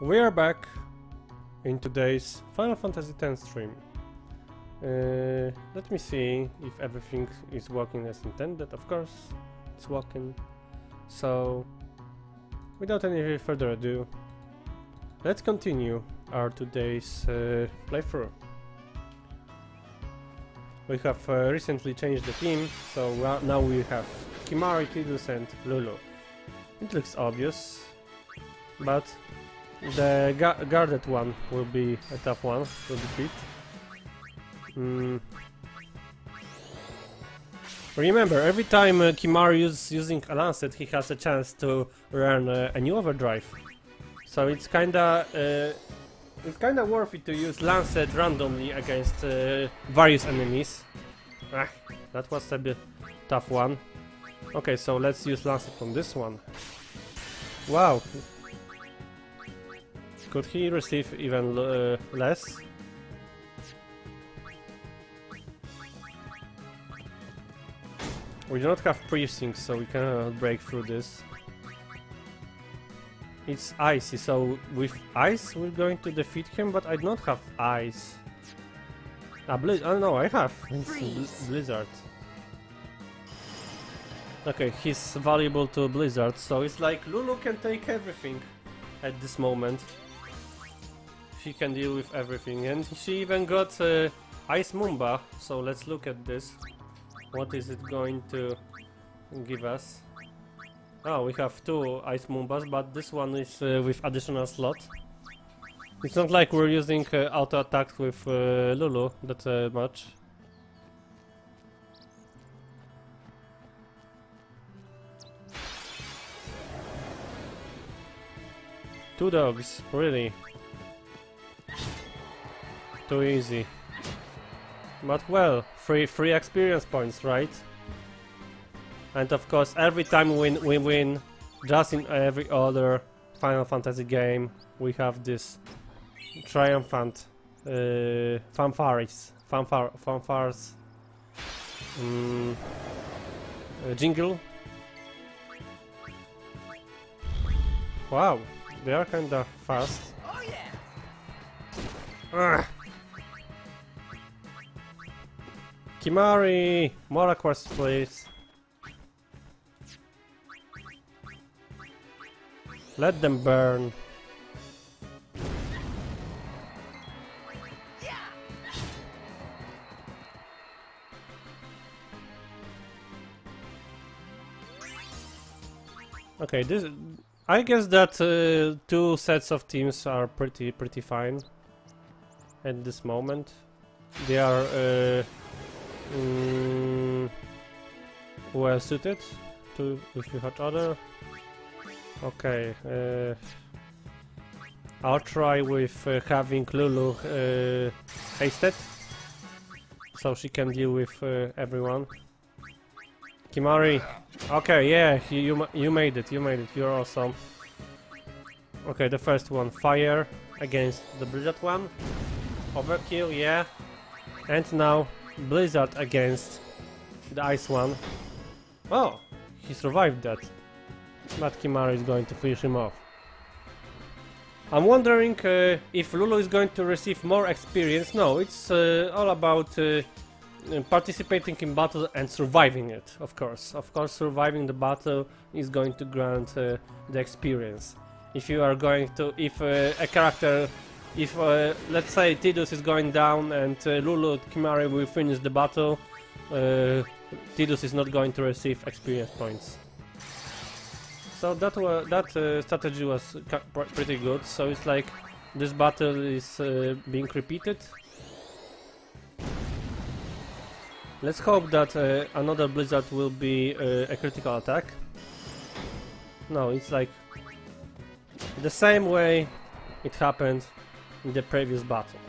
We are back in today's Final Fantasy X stream. Let me see if everything is working as intended. Of course, it's working. So, without any further ado, let's continue our today's playthrough. We have recently changed the team, so now we have Kimahri, Tidus and Lulu. It looks obvious, but the guarded one will be a tough one to defeat. Remember, every time Kimahri is using a Lancet, he has a chance to earn a new overdrive. So it's kinda worth it to use Lancet randomly against various enemies. Ah, that was a bit tough one. Okay, so let's use Lancet on this one. Wow. Could he receive even less? We do not have precincts, so we cannot break through this. It's icy, so with ice we're going to defeat him, but I don't have ice. Oh no, I have. It's Blizzard. Okay, he's valuable to Blizzard, so it's like Lulu can take everything at this moment. She can deal with everything, and she even got Ice Moomba, so let's look at this. What is it going to give us? Oh, we have two Ice Moombas, but this one is with additional slot. It's not like we're using auto attacks with Lulu that much. Two dogs, really? Too easy. But well, free experience points, right? And of course, every time we win, just in every other Final Fantasy game, we have this triumphant fanfares jingle. Wow, they are kinda fast. Oh yeah. Ugh. Kimahri, more requests please. Let them burn. Okay, this. I guess that two sets of teams are pretty fine at this moment. They are well suited to with each other. Okay, I'll try with having Lulu hasted, so she can deal with everyone. Kimahri, okay, yeah, you made it, you're awesome. Okay, the first one, fire against the Blizzard one, overkill, yeah, and now Blizzard against the ice one. Oh, he survived that. But Kimahri is going to finish him off. I'm wondering if Lulu is going to receive more experience. No, it's all about participating in battle and surviving it, of course. Of course, surviving the battle is going to grant the experience. If you are going to, if a character, if let's say Tidus is going down and Lulu Kimahri will finish the battle, Tidus is not going to receive experience points. So that strategy was pretty good. So it's like this battle is being repeated. Let's hope that another Blizzard will be a critical attack. No, it's like the same way it happened in the previous battle.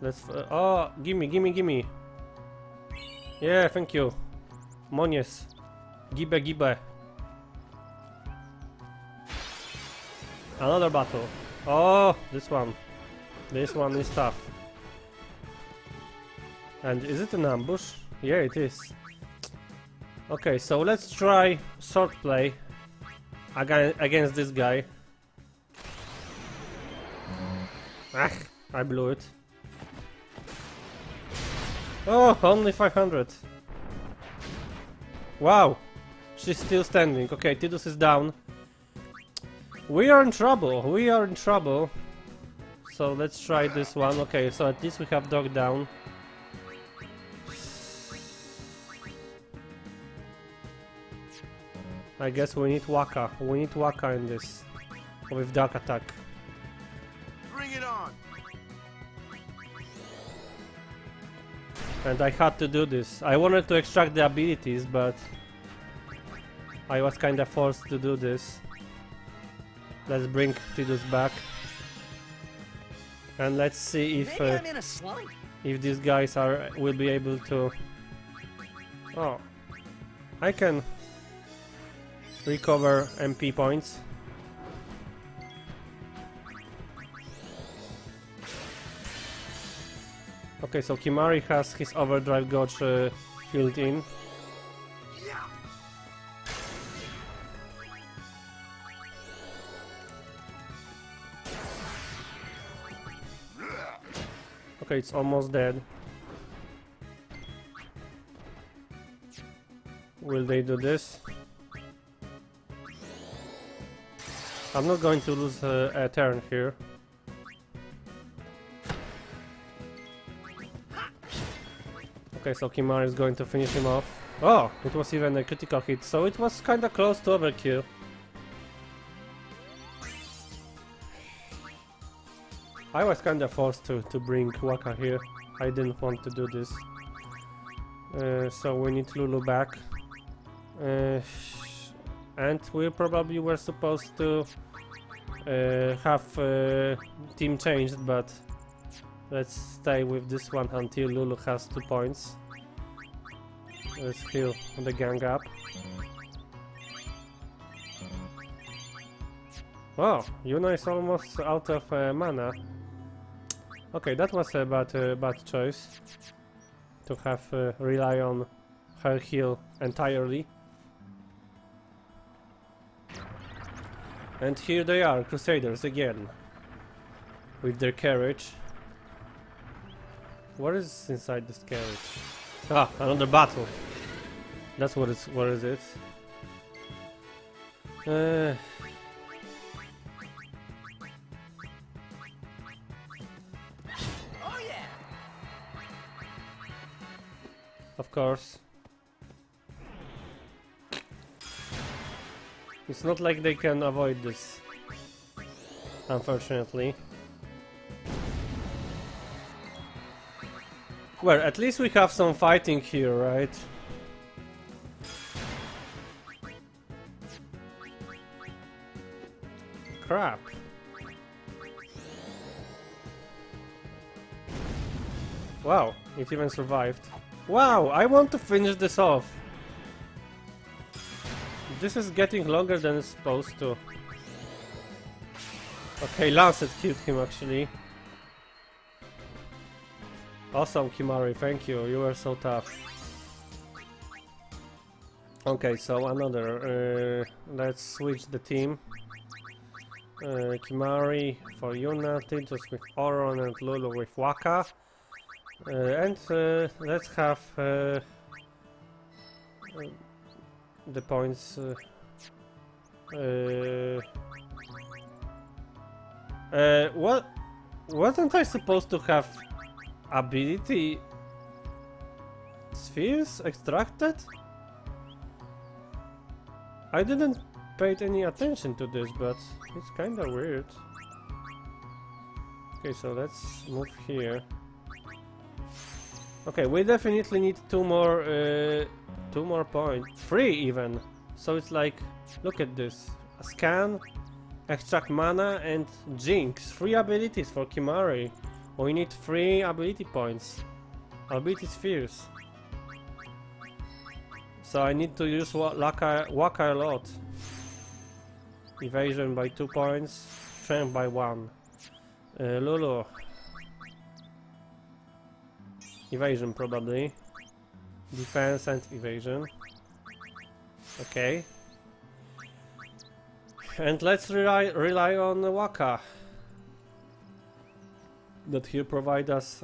Let's oh, gimme. Yeah, thank you. Monies. Gibe. Another battle. Oh, this one. This one is tough. And is it an ambush? Yeah, it is. Okay, so let's try sword play against this guy. Ah, I blew it. Oh, only 500. Wow, she's still standing. Okay, Tidus is down. We are in trouble. We are in trouble. So let's try this one. Okay, so at least we have dog down. I guess we need Waka. We need Waka in this with dark attack. Bring it on. And I had to do this. I wanted to extract the abilities, but I was kinda forced to do this. Let's bring Tidus back. And let's see if these guys will be able to. Oh, I can recover MP points. Okay, so Kimari has his overdrive gauge filled in. Okay, it's almost dead. Will they do this? I'm not going to lose a turn here. Okay, so Kimari is going to finish him off. Oh, it was even a critical hit, so it was kinda close to overkill. I was kinda forced to bring Waka here. I didn't want to do this. So we need Lulu back. And we probably were supposed to have team changed, but let's stay with this one until Lulu has 2 points. Let's heal the gang up. Oh, Yuna is almost out of mana. Okay, that was a bad choice to have rely on her heal entirely. And here they are, Crusaders again, with their carriage. What is inside this carriage? Ah, another battle. That's what it's. What is it? Oh yeah. Of course. It's not like they can avoid this, unfortunately. Well, at least we have some fighting here, right? Crap. Wow, it even survived. Wow, I want to finish this off. This is getting longer than it's supposed to. Okay, Lancet killed him actually. Awesome, Kimari, thank you, you were so tough. Okay, so another, let's switch the team. Kimari for Yuna, Tidus with Oron and Lulu with Waka. And let's have the points. What? Wasn't I supposed to have ability spheres extracted? I didn't pay any attention to this, but it's kinda weird. Okay, so let's move here. Okay, we definitely need two more points. 3 even. So it's like, look at this. A scan, extract mana, and Jinx. 3 abilities for Kimari. We need 3 ability points. Ability spheres. So I need to use Waka a lot. Evasion by 2 points, strength by 1. Lulu. Evasion probably. Defense and evasion. Okay. And let's rely on Waka. That he'll provide us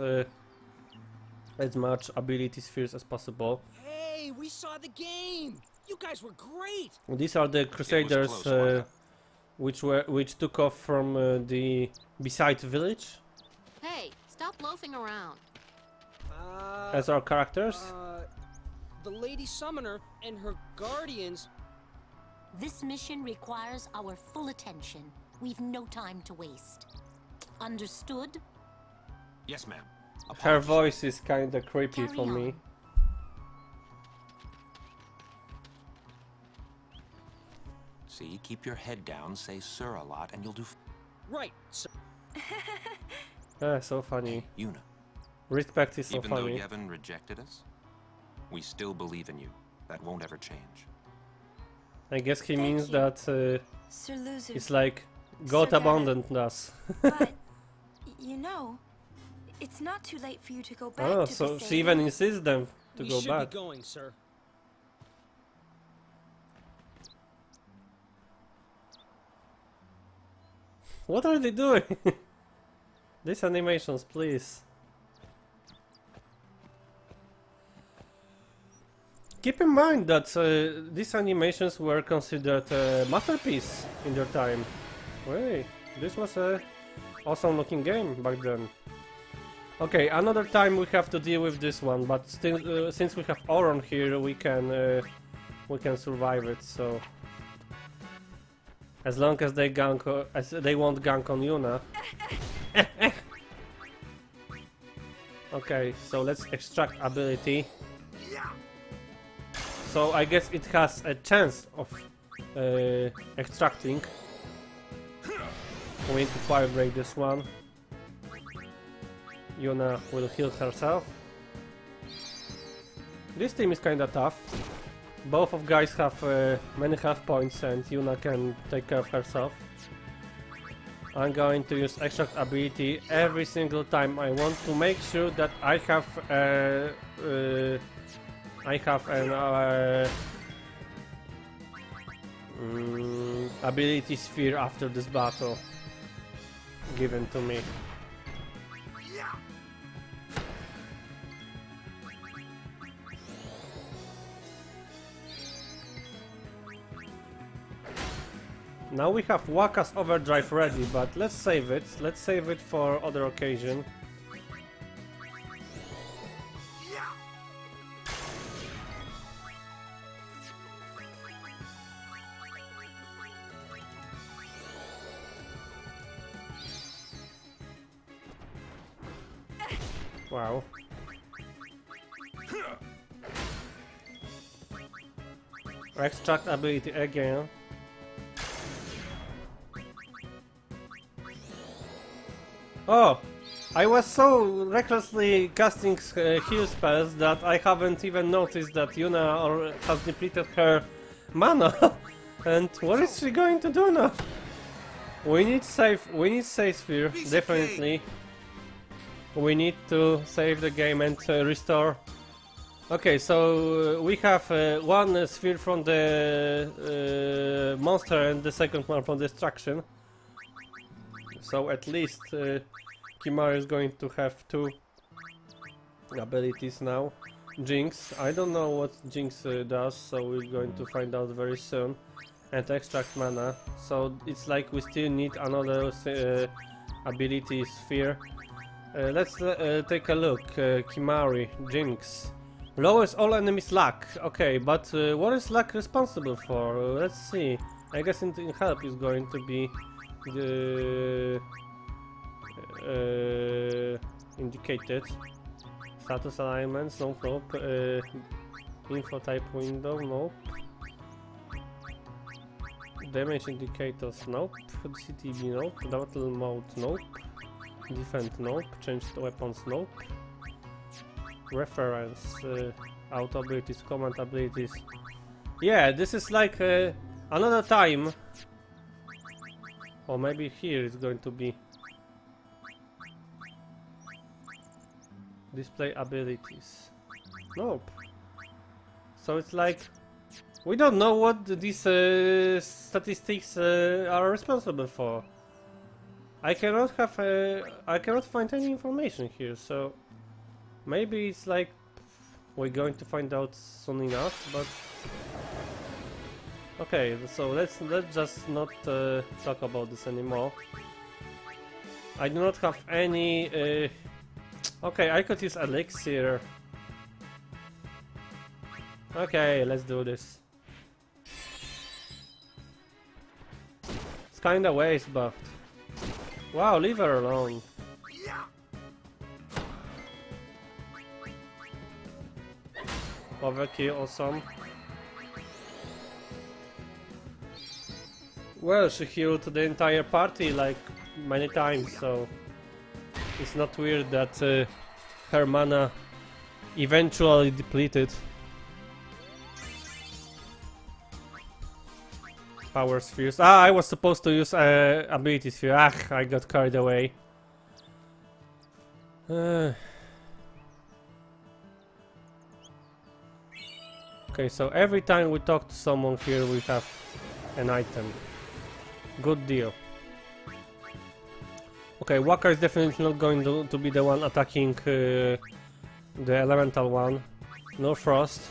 as much ability spheres as possible. Hey, we saw the game. You guys were great. These are the Crusaders close, which took off from the beside village Hey, stop loafing around. as our characters. The Lady Summoner and her guardians. This mission requires our full attention. We've no time to waste. Understood? Yes, ma'am. Her voice is kinda creepy Carry for me. on. See, keep your head down, say sir a lot, and you'll do. Right. So So funny. Yuna, Respect is so even though funny. Yevon rejected us, we still believe in you. That won't ever change. I guess he Thank means you. that Sir Loser. it's like God Sir Gavin. abandoned us. But, you know, it's not too late for you to go back Oh, to so the she even insists them to we go should back. be going, sir. What are they doing? These animations, please. Keep in mind that these animations were considered a masterpiece in their time. Wait, this was a awesome looking game back then. Okay, another time we have to deal with this one, but still, since we have Auron here, we can survive it. So, as long as they gank, as they won't gank on Yuna. Okay, so let's extract ability. So I guess it has a chance of extracting. We need to fire break this one. Yuna will heal herself. This team is kinda tough. Both of guys have many health points and Yuna can take care of herself. I'm going to use extract ability every single time. I want to make sure that I have an ability sphere after this battle given to me. Now we have Waka's overdrive ready, but let's save it. Let's save it for other occasion. Wow. Extract ability again. Oh! I was so recklessly casting heal spells that I haven't even noticed that Yuna has depleted her mana. And what is she going to do now? We need save sphere, definitely. We need to save the game and restore. Okay, so we have one sphere from the monster and the second one from destruction. So at least Kimahri is going to have two abilities now. Jinx, I don't know what Jinx does, so we're going to find out very soon. And extract mana, so it's like we still need another ability sphere. Let's take a look. Kimahri, Jinx. Lowers all enemies' luck. Okay, but what is luck responsible for? Let's see. I guess in help is going to be the indicated. Status alignments, nope. Info type window, nope. Damage indicators, nope. CTB, nope. Battle mode, nope. Defend, nope. Changed weapons, nope. Reference, auto abilities, command abilities. Yeah, this is like another time. Or maybe here it's going to be display abilities. Nope. So it's like We don't know what these statistics are responsible for. I cannot find any information here, so maybe it's like we're going to find out soon enough. But okay, so let's just not talk about this anymore. I do not have any. Okay, I could use elixir. Okay, let's do this. It's kinda waste, but wow, leave her alone. Overkill, awesome. Well, she healed the entire party like many times, so it's not weird that her mana eventually depleted. Power spheres. Ah, I was supposed to use ability sphere. Ah, I got carried away. Okay, so every time we talk to someone here, we have an item. Good deal. Okay, Waka is definitely not going to be the one attacking the elemental one. No frost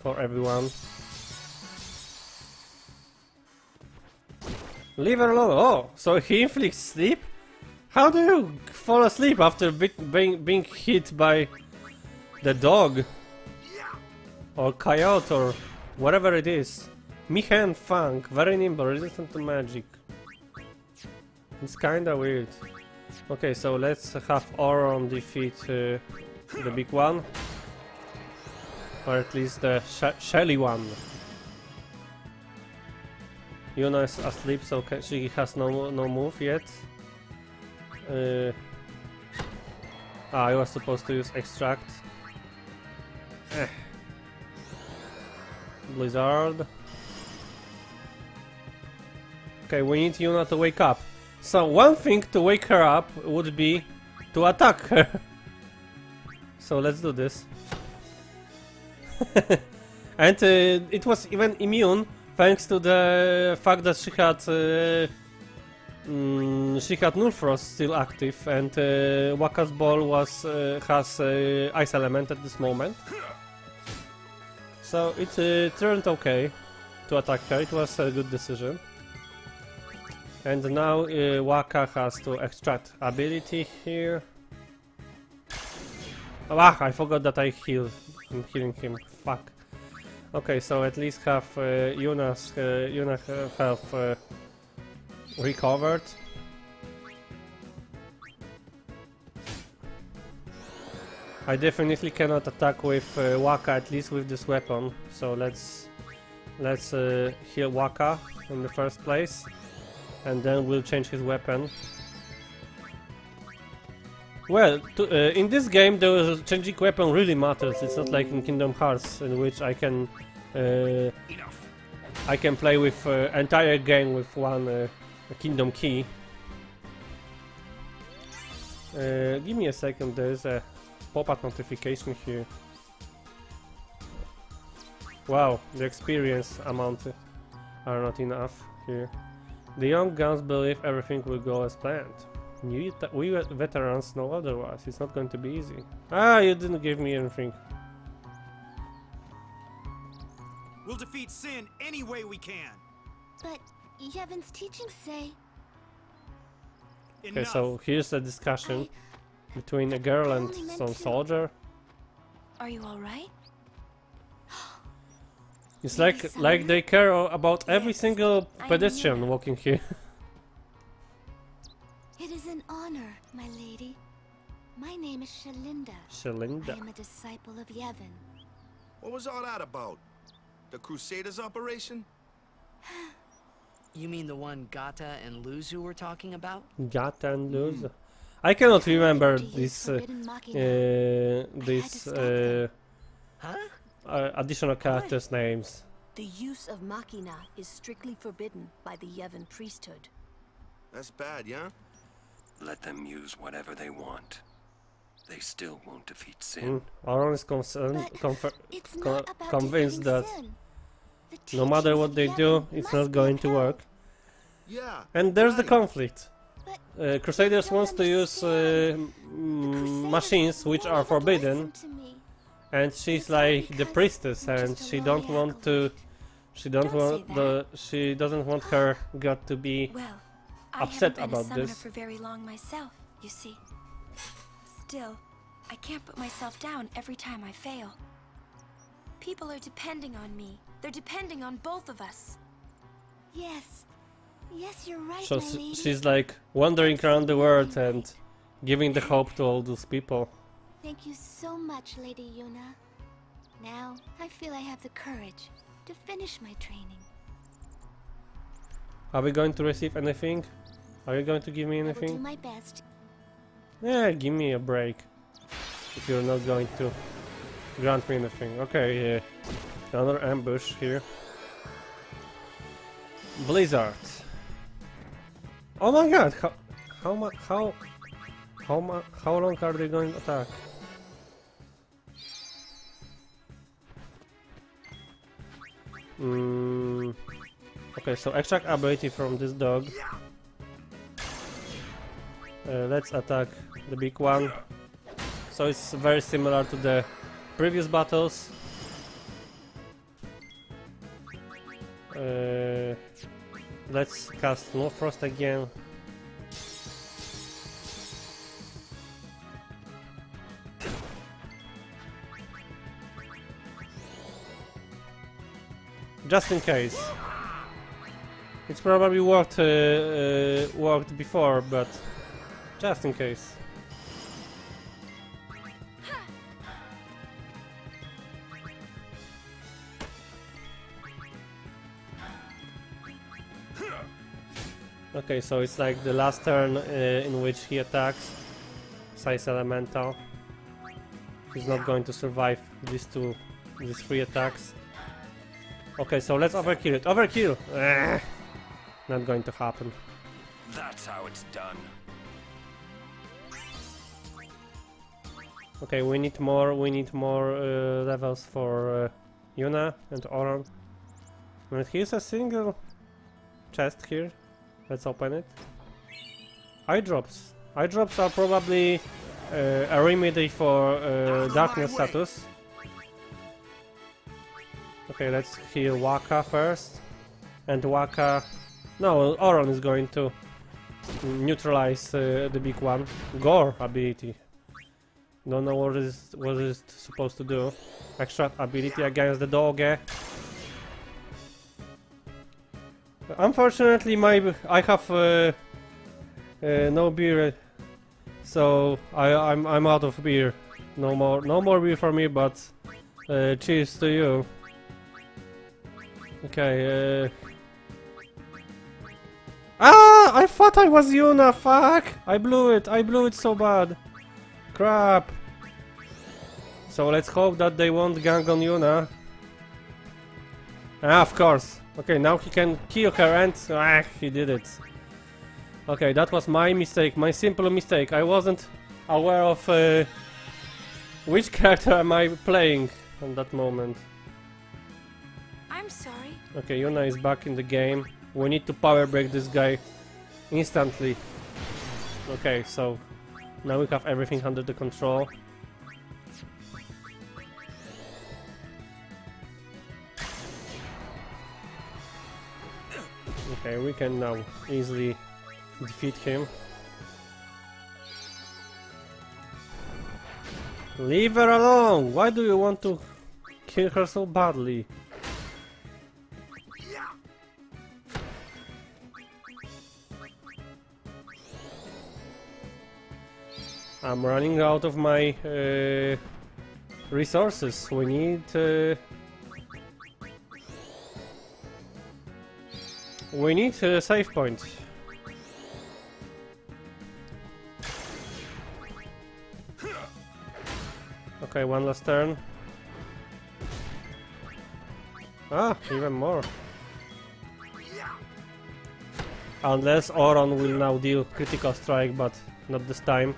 for everyone. Leave her alone. Oh, so he inflicts sleep? How do you fall asleep after being hit by the dog? Or coyote or whatever it is. Mihan Fang, very nimble, resistant to magic. It's kinda weird. Okay, so let's have Auron defeat the big one. Or at least the Shelly one. Yuna is asleep, so she has no move yet. I was supposed to use extract. Blizzard. Okay, we need Yuna to wake up. So one thing to wake her up would be to attack her. So let's do this. And it was even immune thanks to the fact that she had Null Frost still active, and Waka's ball has ice element at this moment. So it turned okay to attack her. It was a good decision. And now Waka has to extract ability here. Ah, I forgot that I healed. I'm healing him. Fuck. Okay, so at least have Yuna have recovered. I definitely cannot attack with Waka, at least with this weapon. So let's heal Waka in the first place, and then we'll change his weapon. Well, in this game, the changing weapon really matters. It's not like in Kingdom Hearts, in which I can play with entire game with one Kingdom Key. Give me a second. There's a pop-up notification here. Wow, the experience amount are not enough here. The young guns believe everything will go as planned. We veterans know otherwise. It's not going to be easy. Ah, you didn't give me anything. We'll defeat sin any way we can. But Yevon's teachings say... Okay, so here's a discussion between a girl and some soldier. Are you alright? It's like they care about every single pedestrian walking here. It is an honor, my lady. My name is Shalinda. Shalinda. I am a disciple of Yevon. What was all that about? The Crusaders operation? You mean the one Gata and Luzu were talking about? Gata and Luzu. I cannot remember this additional characters' names. The use of Machina is strictly forbidden by the Yevon priesthood. That's bad, yeah? Let them use whatever they want. They still won't defeat sin. Auron is convinced that No matter what they do, it's not going to work. Yeah. And there's the right. conflict. But Crusaders don't wants to use understand. machines which are forbidden, Listen to me. and she's It's all like the because priestess, you're and just a she lonely don't want to. She don't Don't want say the. She doesn't want her god to be. Well, Upset I haven't been about a summoner this. for very long myself, you see. Still, I can't put myself down every time I fail. People are depending on me. They're depending on both of us. Yes. Yes, you're right, So my lady. she's like wandering around the world and giving the hope to all those people. Thank you so much, Lady Yuna. Now, I feel I have the courage to finish my training. Are we going to receive anything? Are you going to give me I will do anything? my best. Yeah, give me a break. If you're not going to grant me anything. Okay, another ambush here. Blizzard. Oh my god! How long are they going to attack? Okay, so extract ability from this dog. Let's attack the big one. So it's very similar to the previous battles. Let's cast No Frost again. Just in case. It's probably worked before, but just in case. Okay, so it's like the last turn in which he attacks. Size Elemental. He's not going to survive these three attacks. Okay, so let's overkill it. Overkill! Not going to happen. That's how it's done. Okay, we need more levels for Yuna and Oran. And here's a single chest here. Let's open it. Eye drops. Eye drops are probably a remedy for darkness status. Okay, let's heal Waka first. And Waka... No, Oran is going to neutralize the big one. Gore ability. Don't know what is supposed to do. Extra ability against the dog. Unfortunately, I have no beer, so I'm out of beer. No more beer for me. But cheers to you. Okay. I thought I was Yuna. Fuck! I blew it so bad. Crap. So let's hope that they won't gang on Yuna. Of course. Okay, now he can kill her and... he did it. Okay, that was my mistake, my simple mistake. I wasn't aware of which character am I playing at that moment. I'm sorry. Okay, Yuna is back in the game. We need to power break this guy instantly. Okay, so now we have everything under the control. Okay, we can now easily defeat him. Leave her alone! Why do you want to kill her so badly? I'm running out of my resources. We need a save point. Okay, one last turn. Even more. Unless Oran will now deal critical strike, but not this time.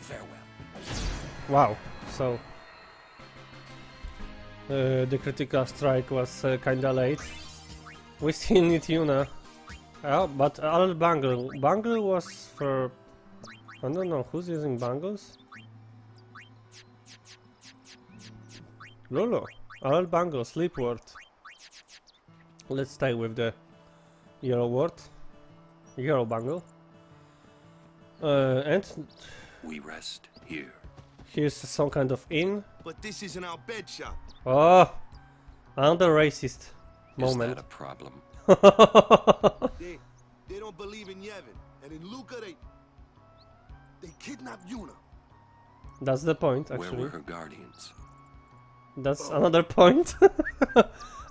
Farewell. Wow, so the critical strike was kinda late. We still need Yuna. Oh, but Al Bangle. Bangle was for... I don't know, who's using bangles? Lolo. Al Bangle, sleep word. Let's stay with the yellow word. Yellow bangle. And We rest here. here's some kind of inn. But this isn't our bed shop. Oh! Another racist Is moment. that a problem? They don't believe in Yevon. And in Luca, they kidnapped Yuna. That's the point, Where actually. were her guardians? That's another point.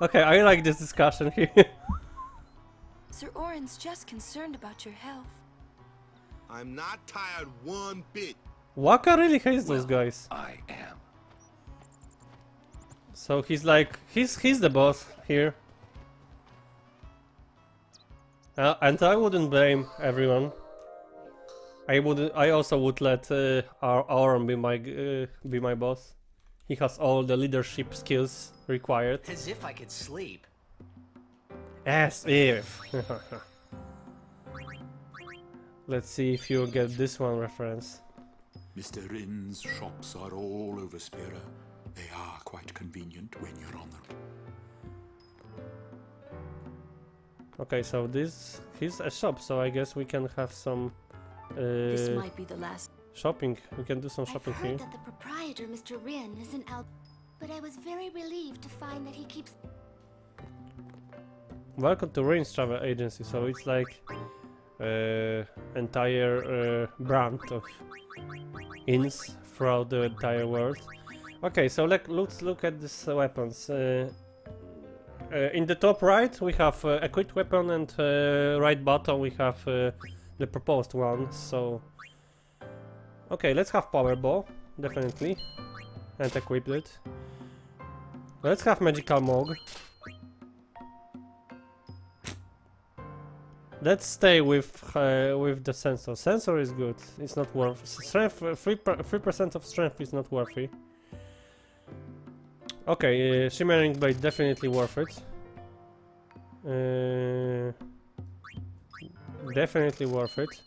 Okay, I like this discussion here. Sir Orin's just concerned about your health. I'm not tired one bit. Waka really hates those guys. I am. So he's like, he's the boss here. And I wouldn't blame everyone. I also would let Auron be my boss. He has all the leadership skills required. As if I could sleep. As if. Let's see if you get this one reference. Mr. Rin's shops are all over Spira. They are quite convenient when you're on them. Okay, so he's a shop, so I guess we can have some This might be the last. shopping. We can do some shopping I've heard here. that the proprietor, Mr. Rin, isn't out, but I was very relieved to find that he keeps. Welcome to Rain's Travel Agency. So it's like entire brand of inns throughout the entire world. Okay, so let's look at these weapons. In the top right we have equipped weapon, and right bottom we have the proposed one. So okay, let's have power bow, definitely, and equip it. Let's have magical mog. Let's stay with the sensor. Sensor is good. It's not worth strength. 3% of strength is not worthy. Okay, shimmering blade definitely worth it. Definitely worth it.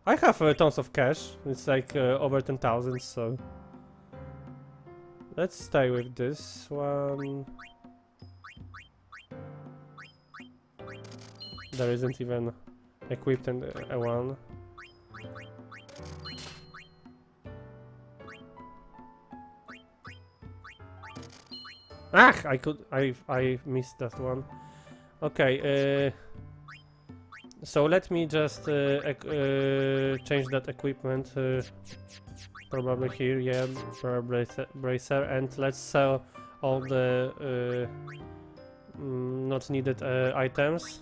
I have tons of cash. It's like over 10,000. So let's stay with this one. There isn't even equipped and a one. Ah! I missed that one. Okay, so let me just change that equipment. Probably here, yeah, for a bracer, and let's sell all the not needed items.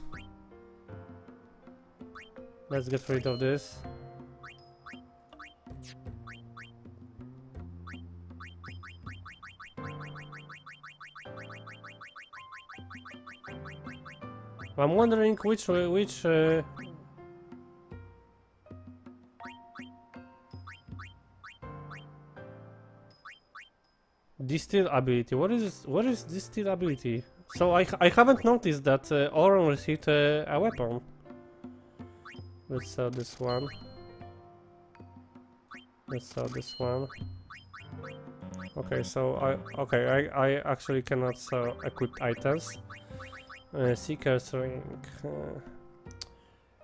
Let's get rid of this. I'm wondering which distill ability. What is distill ability? So I haven't noticed that Auron received a weapon. Let's sell this one. Let's sell this one. Okay, so I actually cannot sell equipped items. Seeker's ring.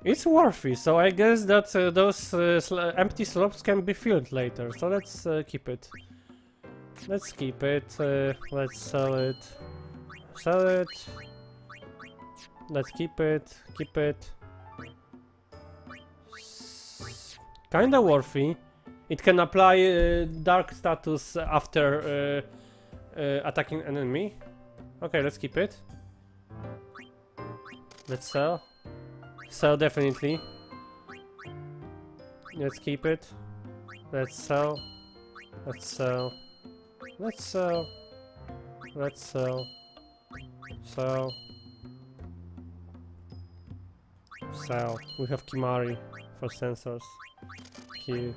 It's worthy, so I guess that those empty slots can be filled later. So let's keep it. Let's keep it. Let's sell it. Sell it. Let's keep it. Keep it. Kinda worthy. It can apply dark status after attacking enemy. Okay, let's keep it. Let's sell. Sell definitely. Let's keep it. Let's sell. Let's sell. Let's sell. Let's sell. Sell. Sell. We have Kimari for sensors. Here.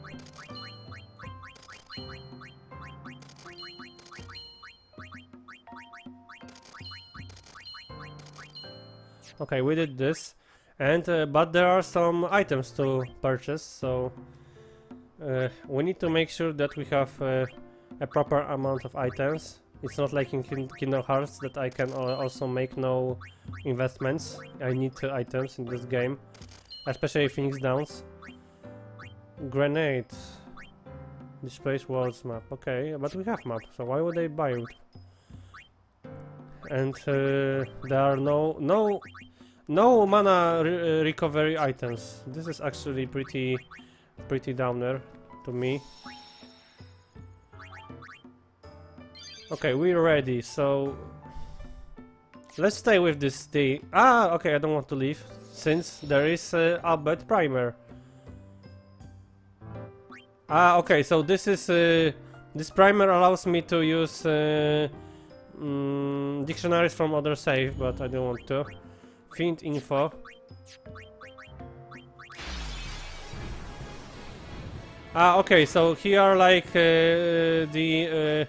Okay, we did this, and but there are some items to purchase, so we need to make sure that we have a proper amount of items. It's not like in Kingdom Hearts that I can also make no investments. I need items in this game, especially Phoenix Downs. Grenade. Displays world's map. Okay, but we have map, so why would I buy it? And there are no mana recovery items. This is actually pretty downer to me. Okay, we're ready, so let's stay with this thing. Ah, okay, I don't want to leave, since there is Albert Primer. Ah, okay, so this is this primer allows me to use dictionaries from other save, but I don't want to. Find info. Ah, okay, so here are like the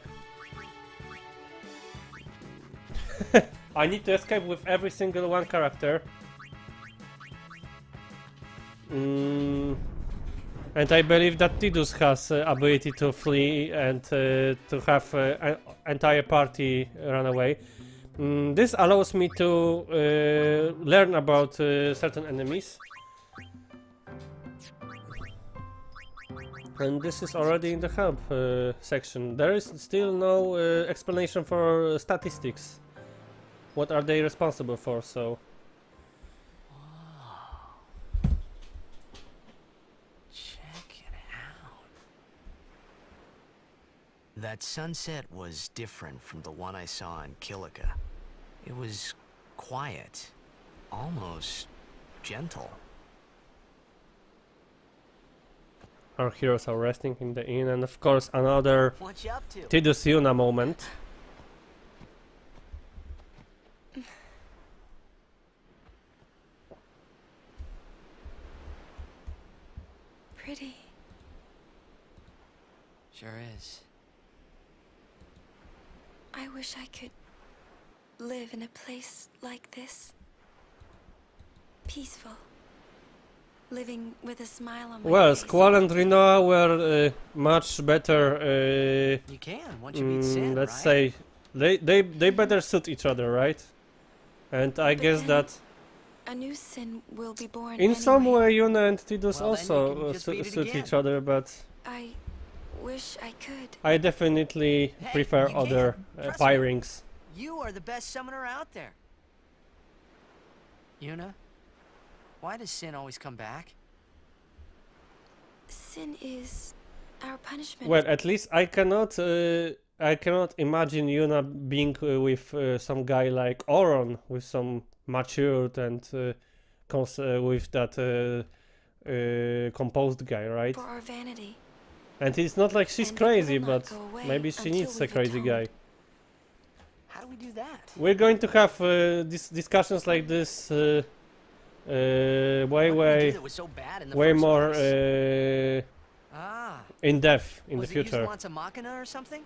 I need to escape with every single one character. And I believe that Tidus has ability to flee and to have an entire party run away. This allows me to learn about certain enemies. And this is already in the help section. There is still no explanation for statistics. What are they responsible for, so... That sunset was different from the one I saw in Kilika. It was quiet, almost gentle. Our heroes are resting in the inn, and of course another Tidus Yuna moment. Pretty. Sure is. I wish I could live in a place like this. Peaceful. Living with a smile on my Well, face. Squall and Rinoa were much better. You can once you meet Sin, let's right? say they better suit each other, right? And I But guess then that a new Sin will be born in some anyway. way Yuna and Tidus Well, then you also can just beat it suit again. each other, but I wish I could. I definitely Hey, prefer you other can. Trust me. pairings. You are the best summoner out there. Yuna, why does Sin always come back? Sin is our punishment. Well, at least I cannot imagine Yuna being with some guy like Oron, with some matured and with that composed guy, right? For our vanity. And it's not like she's And crazy, it will not but go away maybe she until needs a we've crazy atoned. guy. How do we do that? We're going to have discussions like this way What did we do that was so bad in the way first more place? Ah. in depth in Was the it future. used Machina or something?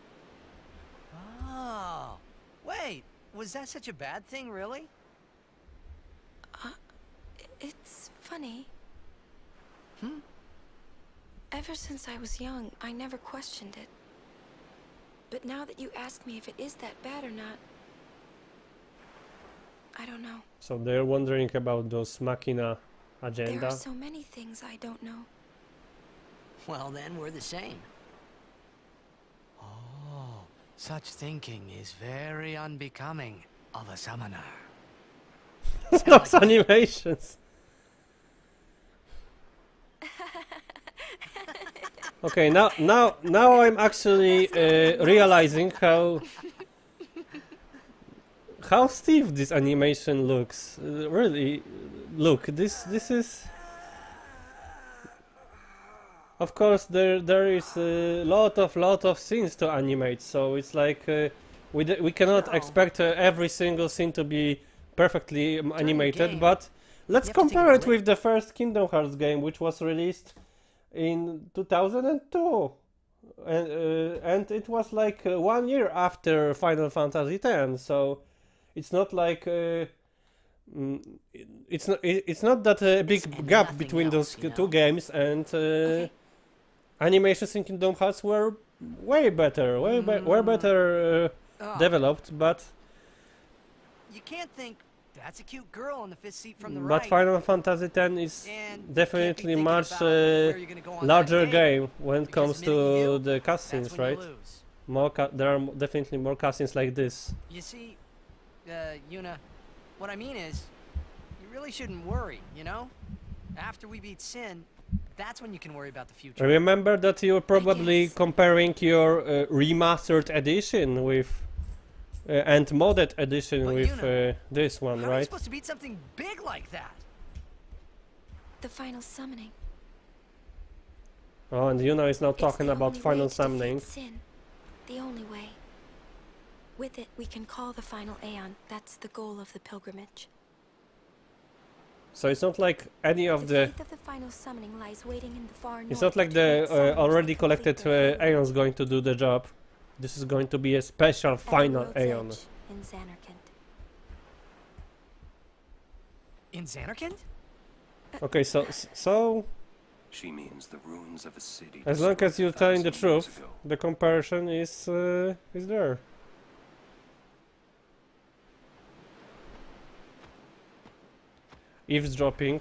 Oh. Wait, was that such a bad thing, really? It's funny. Hmm? Ever since I was young, I never questioned it. But now that you ask me if it is that bad or not, I don't know. So they're wondering about those Machina There agenda. are so many things I don't know. Well, then we're the same. Oh, such thinking is very unbecoming of a summoner. Those animations. Okay, now I'm actually realizing how stiff this animation looks. Really, look, this is. Of course, there is a lot of scenes to animate, so it's like we cannot expect every single scene to be perfectly animated. game, But let's you have to think compare of it with the first Kingdom Hearts game, which was released in 2002, and it was like 1 year after Final Fantasy X. So it's not like it's not that big gap between those two games, and animations in Kingdom Hearts were way better, way better developed, but you can't think that's a cute girl on the fifth seat from the but right. Final Fantasy X is definitely much larger game when it comes to the cutscenes, right? There are definitely more cutscenes like this. You see, Yuna, what I mean is, you really shouldn't worry, you know? After we beat Sin, that's when you can worry about the future. Remember that you're probably comparing your remastered edition with and modded edition with this one, How are you right? supposed to beat something big like that? The final summoning. Oh, and Yuna is now talking about Only final way to defeat summoning. Sin. The only way. With it, we can call the final Aeon. That's the goal of the pilgrimage. So it's not like any of the. Faith of the final summoning lies waiting in the far It's north not like to the permit summoners already to complete collected their Aeons going to do the job. This is going to be a special At the final world's Aeon. edge in Xanarkand. In Xanarkand? Okay, so She means the ruins of a city. as long as you're telling the 1,000 years truth, ago. the comparison is there. Eavesdropping,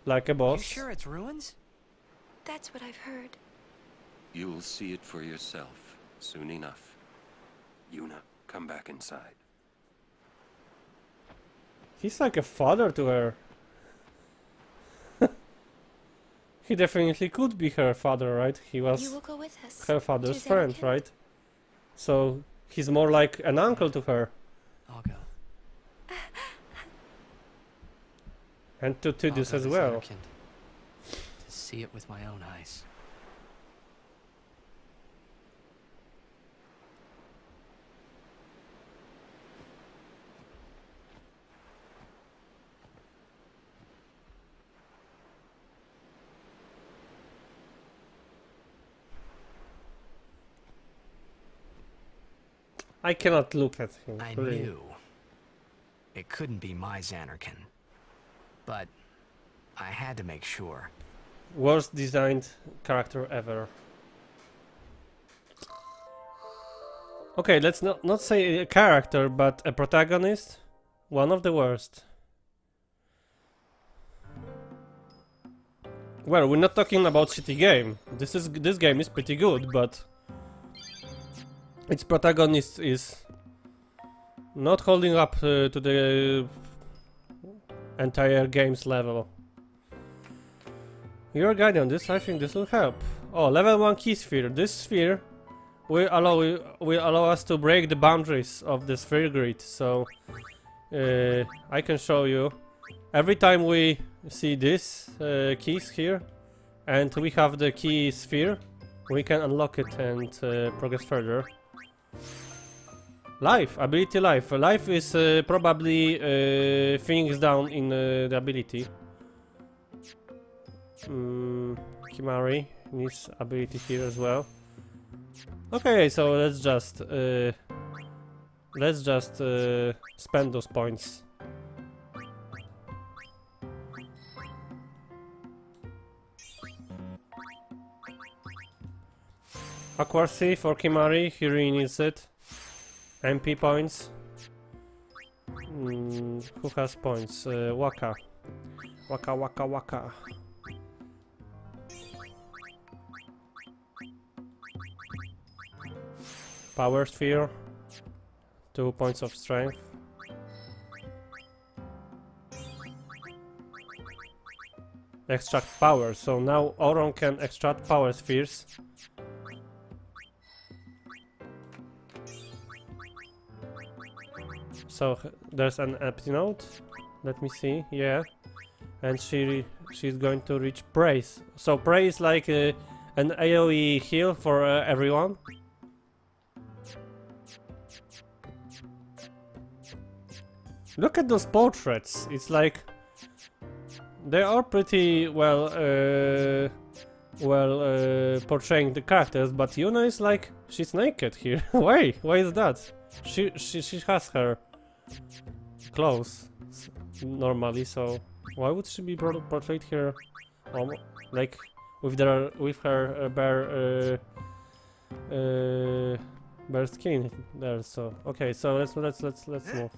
like a You boss. sure it's ruins? That's what I've heard. You'll see it for yourself soon enough. Yuna, come back inside. He's like a father to her. He definitely could be her father, right? He You was will go with us her father's to friend, Xanarkand? right? So he's more like an uncle to her. I'll go. And to I'll Tidus go as to well. Xanarkand to see it with my own eyes. I cannot look at him. I really. knew it couldn't be my Xanarkand, but I had to make sure. Worst designed character ever. Okay, let's not say a character, but a protagonist. One of the worst. Well, we're not talking about shitty game. This game is pretty good, but its protagonist is not holding up to the entire game's level. Your guide on this, I think this will help. Oh, level 1 key sphere. This sphere will allow us to break the boundaries of the sphere grid. So I can show you. Every time we see this keys here, and we have the key sphere, we can unlock it and progress further. Life, ability life. Life is probably things down in the ability. Kimari needs ability here as well. Okay, so let's just spend those points. Accuracy for Kimari, he really needs it. MP points. Who has points? Waka. Waka waka waka. Power sphere. 2 points of strength. Extract power. So now Auron can extract power spheres. So there's an empty note. Let me see. Yeah, and she's going to reach praise. So praise like an AOE heal for everyone. Look at those portraits. It's like they are pretty well portraying the characters, but Yuna is like she's naked here. Why? Why is that? She has her close normally, so why would she be portrayed here, like with her bare skin there? So okay, so let's move.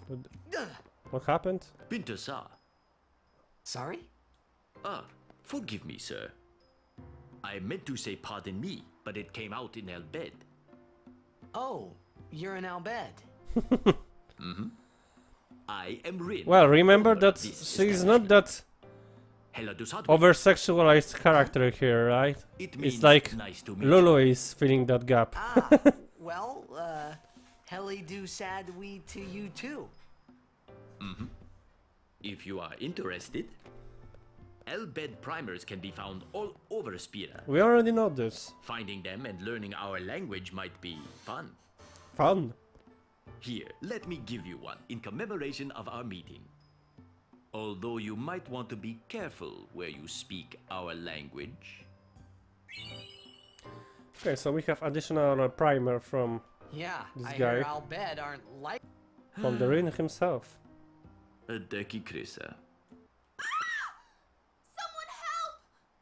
What happened? Bintasar. Sorry? Forgive me, sir. I meant to say pardon me, but it came out in Albed. Oh, you're in Albed. Mm-hmm. I am Rin. Well, remember that she's not that over-sexualized character here, right? It's like nice Lulu is filling that gap. Well, Helly do sad we to you too. Mm-hmm. If you are interested, Albed primers can be found all over Spira. We already know this. Finding them and learning our language might be fun. Fun? Here, let me give you one in commemoration of our meeting. Although you might want to be careful where you speak our language. Okay, so we have additional primer from this guy. Hear Albed aren't like from the Rin himself. A Deki Krisa. Someone help!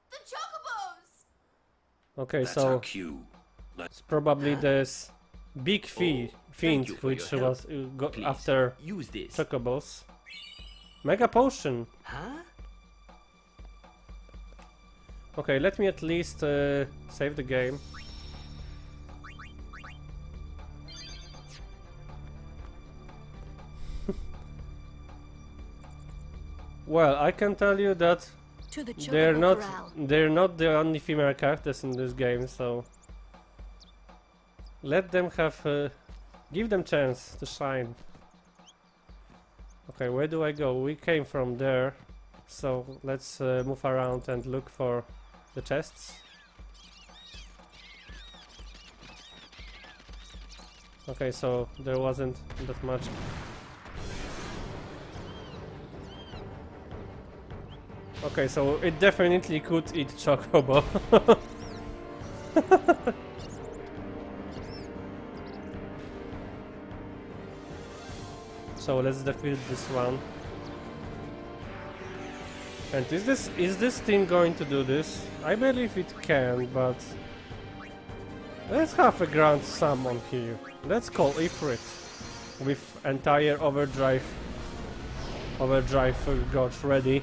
The chocobos! Okay, That's so our cue. it's probably this big fiend which was after use this. chocobos. Mega potion. Huh? Okay, let me at least save the game. Well, I can tell you that they're not the only female characters in this game, so let them have give them chance to shine. Okay, where do I go? We came from there, so let's move around and look for the chests. Okay, so there wasn't that much. Okay, so it definitely could eat chocobo. So let's defeat this one. And is this thing going to do this? I believe it can, but let's have a grand summon here. Let's call Ifrit with entire overdrive god ready.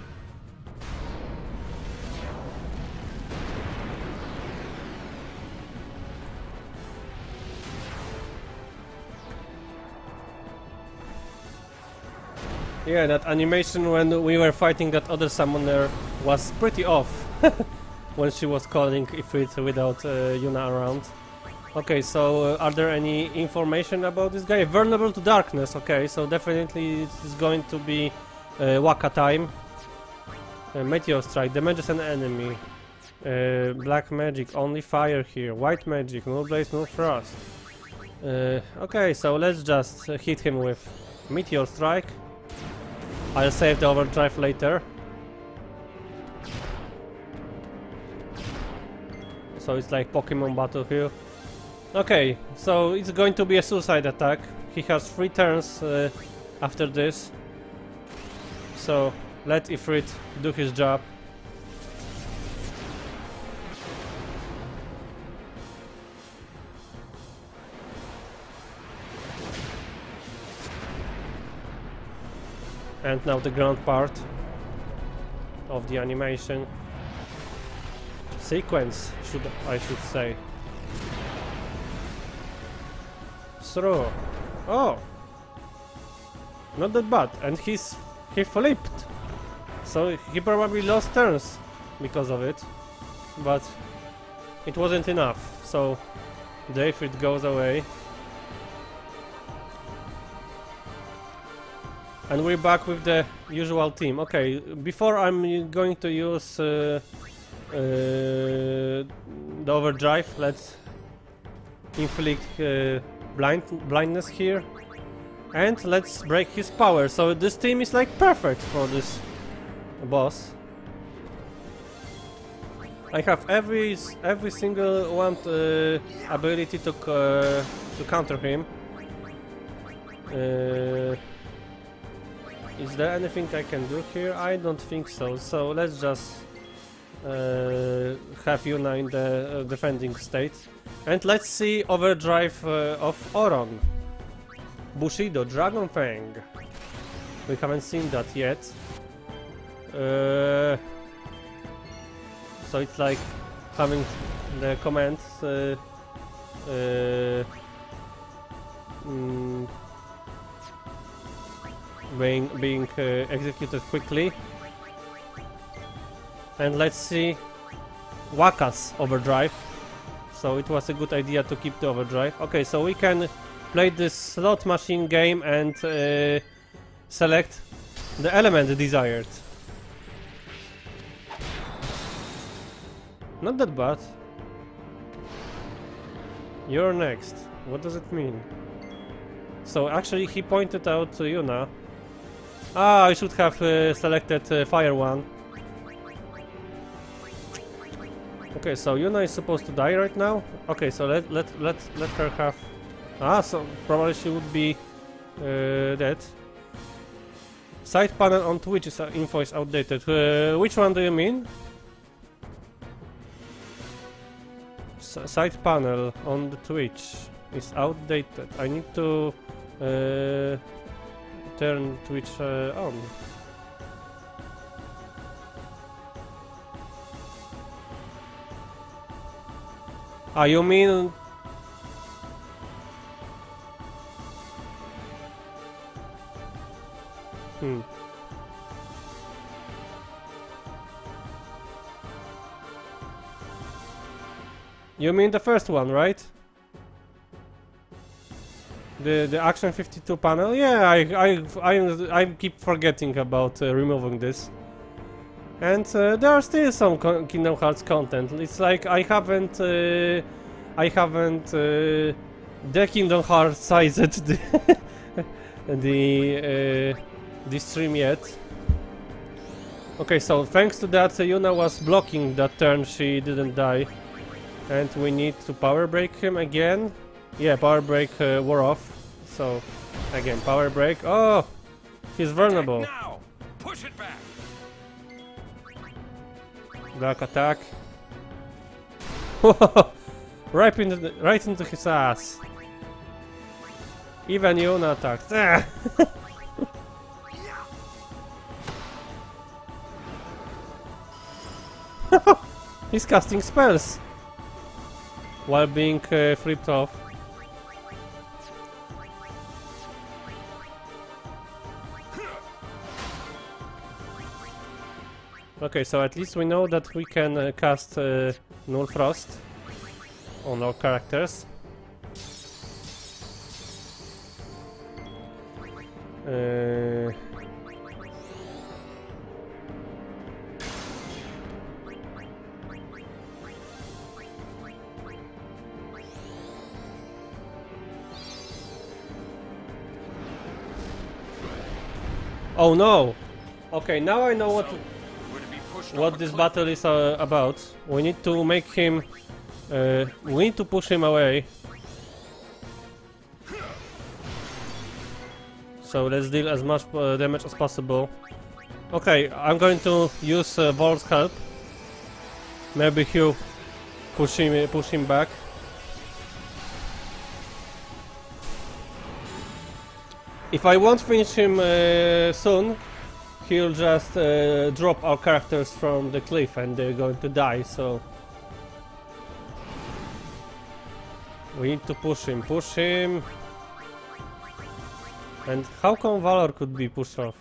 Yeah, that animation when we were fighting that other summoner was pretty off. When she was calling Ifrit without Yuna around. Okay, so are there any information about this guy? Vulnerable to darkness, okay, so definitely it's going to be Waka time. Meteor strike, damages an enemy. Black magic, only fire here. White magic, no blaze, no frost. Okay, so let's just hit him with Meteor strike. I'll save the overdrive later. So it's like Pokemon battle here. Okay, so it's going to be a suicide attack. He has 3 turns after this. So let Ifrit do his job. And now the ground part of the animation sequence, I should say. Through. Oh, not that bad. And he flipped, so he probably lost turns because of it, but it wasn't enough. So the Ifrit goes away. And we're back with the usual team. Okay, before I'm going to use the overdrive, let's inflict blindness here. And let's break his power. So this team is like perfect for this boss. I have every single one ability to counter him. Is there anything I can do here? I don't think so. So let's just have Yuna in the defending state. And let's see overdrive of Oron. Bushido, Dragon Fang. We haven't seen that yet. So it's like having the commands being executed quickly. And let's see Waka's overdrive. So it was a good idea to keep the overdrive. Okay, so we can play this slot machine game and select the element desired. Not that bad. You're next. What does it mean? So actually he pointed out to Yuna. Ah, I should have selected Fire one. Okay, so Yuna is supposed to die right now. Okay, so let her have. Ah, so probably she would be dead. Side panel on Twitch is info is outdated. Which one do you mean? Side panel on the Twitch is outdated. I need to turn Twitch on. Ah, you mean... You mean the first one, right? The Action 52 panel? Yeah, I keep forgetting about removing this. And there are still some Kingdom Hearts content. It's like I haven't the Kingdom Hearts sized the stream yet. Okay, so thanks to that, Yuna was blocking that turn. She didn't die, and we need to power break him again. Yeah, power break wore off. So again, power break. Oh, he's vulnerable. Now, push it back. Dark attack. right into his ass. Even Yuna attacked. Ah. He's casting spells while being flipped off. Okay, so at least we know that we can cast Null Frost on our characters. Oh no! Okay, now I know what this battle is about. We need to make him... we need to push him away. So let's deal as much damage as possible. Okay, I'm going to use Vol's help. Maybe he'll push him back. If I won't finish him soon, he'll just drop our characters from the cliff and they're going to die, so... We need to push him. And how come Valor could be pushed off?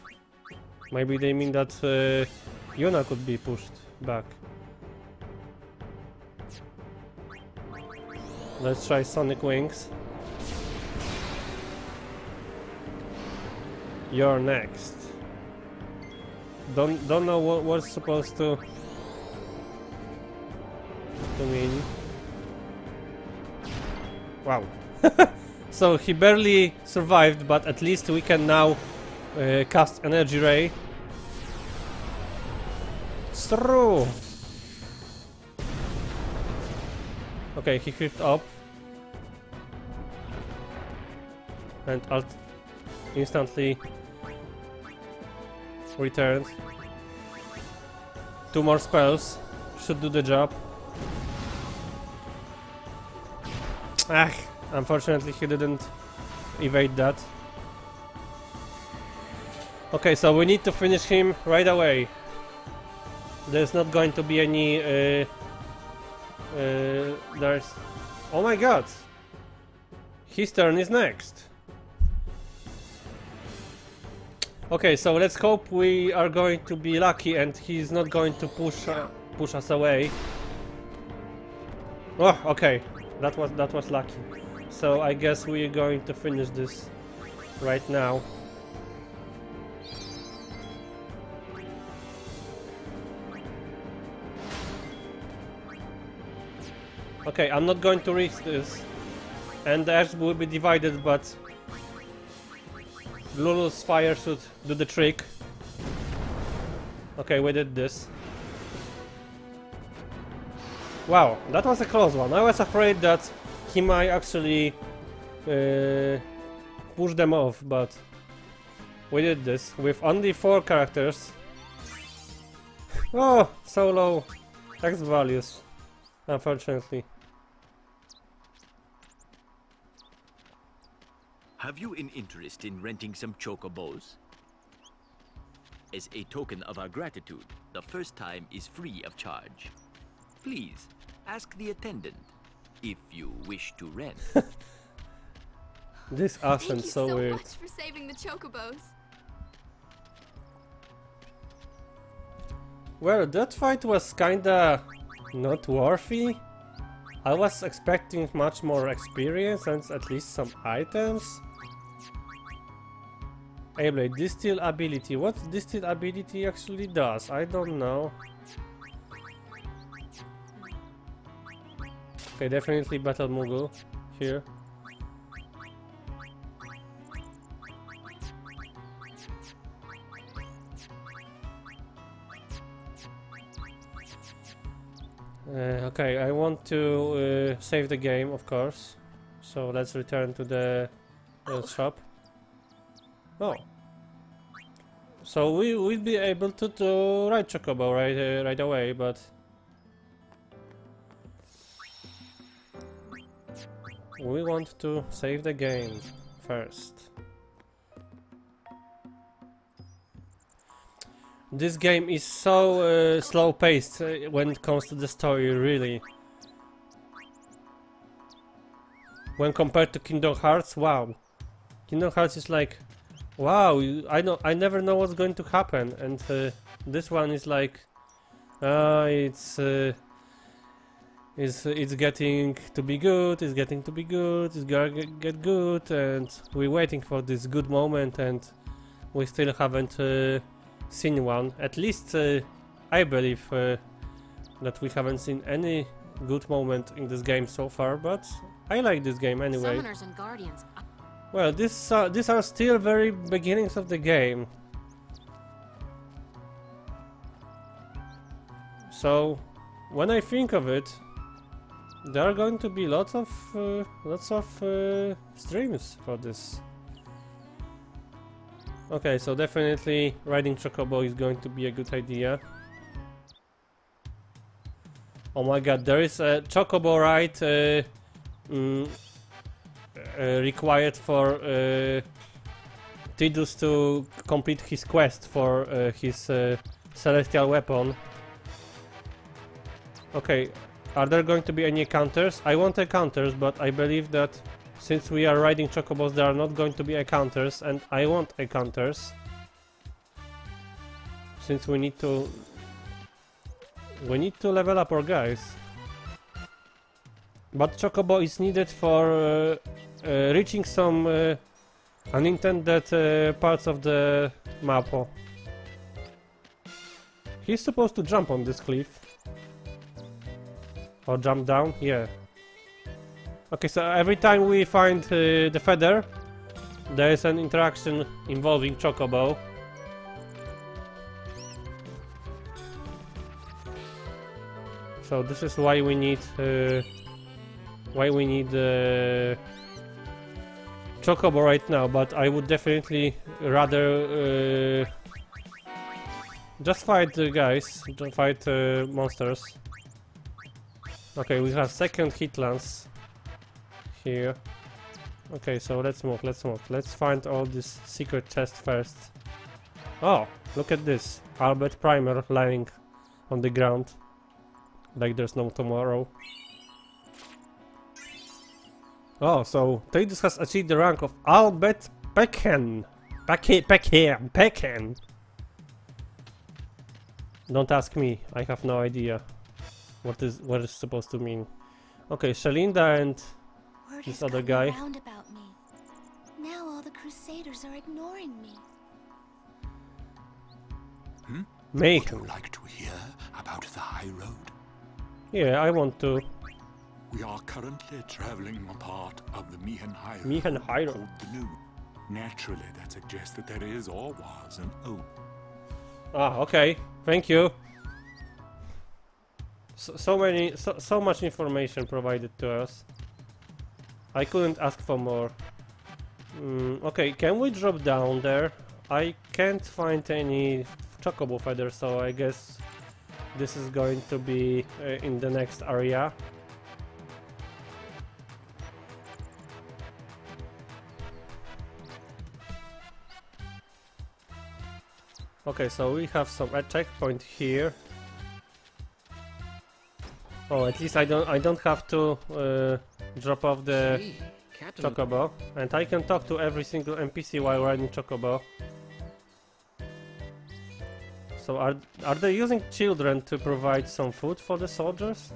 Maybe they mean that Yuna could be pushed back. Let's try Sonic Wings. You're next. Don't know what's supposed to mean. Wow. So he barely survived, but at least we can now cast Energy Ray. Through. Okay, he hit up. And instantly returned. 2 more spells should do the job. Ah, unfortunately he didn't evade that. Okay, so we need to finish him right away. There's not going to be any there's... Oh my god! His turn is next. Okay, so let's hope we are going to be lucky and he's not going to push us away. Oh, okay. That was lucky. So I guess we're going to finish this right now. Okay, I'm not going to risk this. And the Earth will be divided, but Lulu's fire should do the trick. Okay, we did this. Wow, that was a close one. I was afraid that he might actually push them off, but we did this with only 4 characters. Oh, so low X values, unfortunately. Have you an interest in renting some chocobos? As a token of our gratitude, the first time is free of charge. Please, ask the attendant if you wish to rent. This accent so weird. Thank you so much for saving the chocobos. Well, that fight was kinda not worthy. I was expecting much more experience and at least some items. Ablade, distill ability. What distill ability actually does? I don't know. Okay, definitely Battle Moogle here. Okay, I want to save the game, of course. So let's return to the shop. Oh. So we will be able to ride Chocobo right away, but... we want to save the game first. This game is so slow-paced when it comes to the story, really. When compared to Kingdom Hearts, wow. Kingdom Hearts is like, wow, I never know what's going to happen, and this one is like, it's getting to be good, it's getting to be good, it's gonna get good, and we're waiting for this good moment, and we still haven't seen one. At least I believe that we haven't seen any good moment in this game so far, but I like this game anyway. Summoners and Guardians. Well, these are still very beginnings of the game. So, when I think of it, there are going to be lots of streams for this. Okay, so definitely riding Chocobo is going to be a good idea. Oh my god, there is a Chocobo ride required for Tidus to complete his quest for his celestial weapon. Okay, are there going to be any encounters? I want encounters, but I believe that since we are riding Chocobos, there are not going to be encounters, and I want encounters. Since we need to level up our guys. But Chocobo is needed for reaching some unintended parts of the map. He's supposed to jump on this cliff. Or jump down? Yeah. Okay, so every time we find the feather, there is an interaction involving Chocobo. So this is why we need Chocobo right now. But I would definitely rather Just fight guys, don't fight monsters. Okay, we have second hit lance here. Okay, so let's move, let's move. Let's find all this secret chest first. Oh, look at this. Albert Primer lying on the ground. Like there's no tomorrow. Oh, so Tidus has achieved the rank of Albert Peckham. Peckham. Don't ask me, I have no idea what it's supposed to mean. Okay, Shalinda and Word this has other gotten guy. around about me. Now all the Crusaders are ignoring me. Mayhem. Would you like to hear about the High Road? Yeah, I want to. We are currently traveling on part of the Meehan High Road. Meehan High Road. Called the New. Naturally, that suggests that there is or was an old. Ah, okay. Thank you. So much information provided to us. I couldn't ask for more. Okay, can we drop down there? I can't find any chocobo feathers, so I guess this is going to be in the next area. Okay, so we have some checkpoint here. Oh, at least I don't have to drop off the chocobo, and I can talk to every single NPC while riding chocobo. So are they using children to provide some food for the soldiers?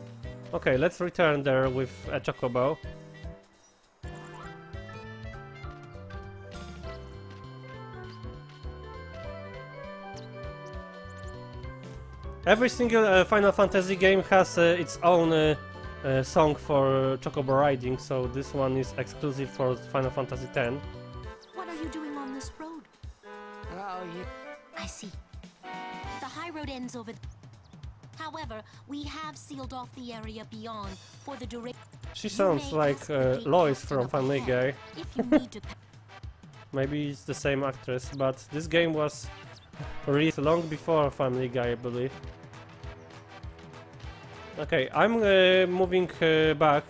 Okay, let's return there with a chocobo. Every single Final Fantasy game has its own song for chocobo riding, so this one is exclusive for Final Fantasy X. What are you doing on this road? Oh, you... I see. The high road ends over. However, we have sealed off the area beyond for the duration. She sounds like Lois from Family Guy. If you need to. Maybe it's the same actress, but this game was released long before Family Guy, I believe. Okay, I'm moving back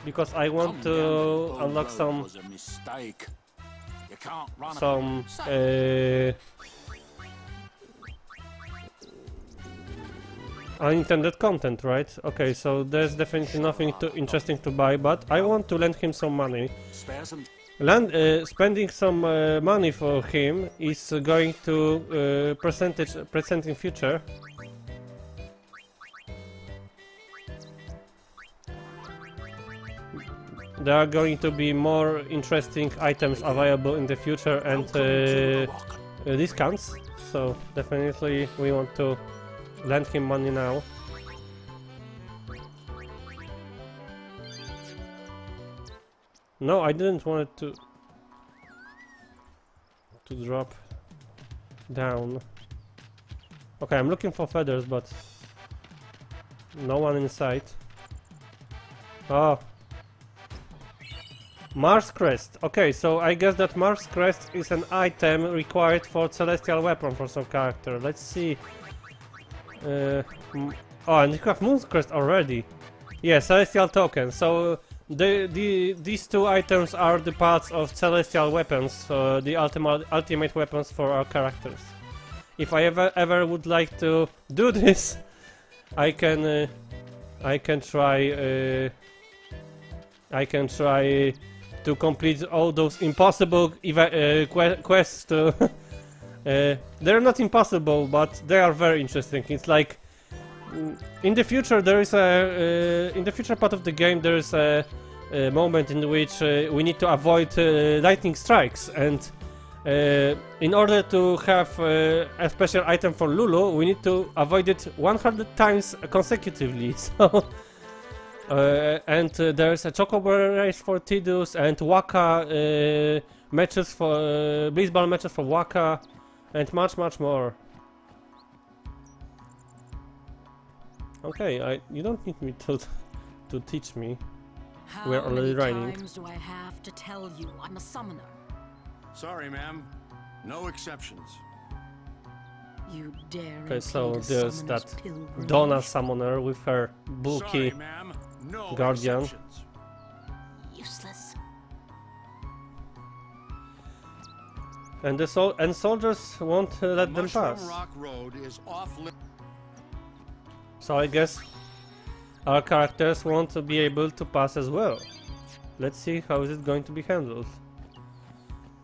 because I want to unlock some unintended content, right? Okay, so there's definitely nothing too interesting to buy, but I want to lend him some money. Spending some money for him is going to present in future. There are going to be more interesting items available in the future and discounts, so definitely we want to lend him money now. No, I didn't want it to drop down. Okay, I'm looking for feathers, but no one in sight. Oh, Mars Crest. Okay, so I guess that Mars Crest is an item required for celestial weapon for some character. Let's see. Oh, and you have Moon Crest already. Yeah, celestial token. So these two items are the parts of celestial weapons, the ultimate weapons for our characters. If I ever would like to do this, I can try to complete all those impossible quests. They're not impossible, but they are very interesting. It's like in the future there is in the future part of the game there is a moment in which we need to avoid lightning strikes, and in order to have a special item for Lulu, we need to avoid it 100 times consecutively. So and there's a chocobo race for Tidus and Waka matches for Blitzball matches for Waka, and much more. Okay, you don't need me to teach me. We're already riding. How many times do I have to tell you I'm a summoner? Sorry, ma'am. No exceptions. You dare Okay, so impede a there's summoner's that pilgrimage? Donna summoner with her bulky Sorry, ma'am. No guardian. exceptions. Useless. And the soldiers won't let them Mushroom pass. Rock Road is off limits. So I guess our characters won't be able to pass as well. Let's see how is it going to be handled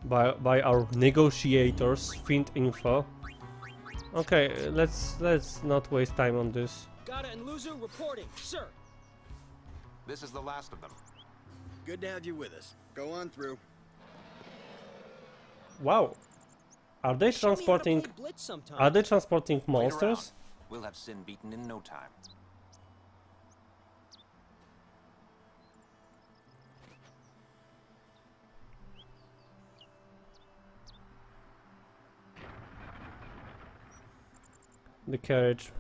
by our negotiators. Find info. Okay, let's not waste time on this. Gata and Luzu reporting, sir. This is the last of them. Good to have you with us. Go on through. Wow, are they transporting? Blitz sometime. Are they transporting monsters? Later on, we'll have Sin beaten in no time. The carriage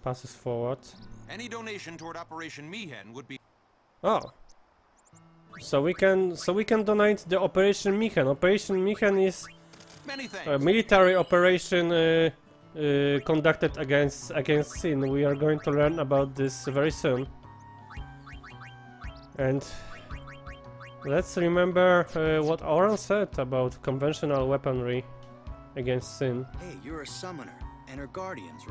passes forward. Any donation toward Operation Mihen would be. Oh, so we can donate the Operation Mihen. Operation Mihen is a military operation conducted against Sin. We are going to learn about this very soon. And let's remember what Oran said about conventional weaponry against Sin. Hey, you're a summoner, and her guardians.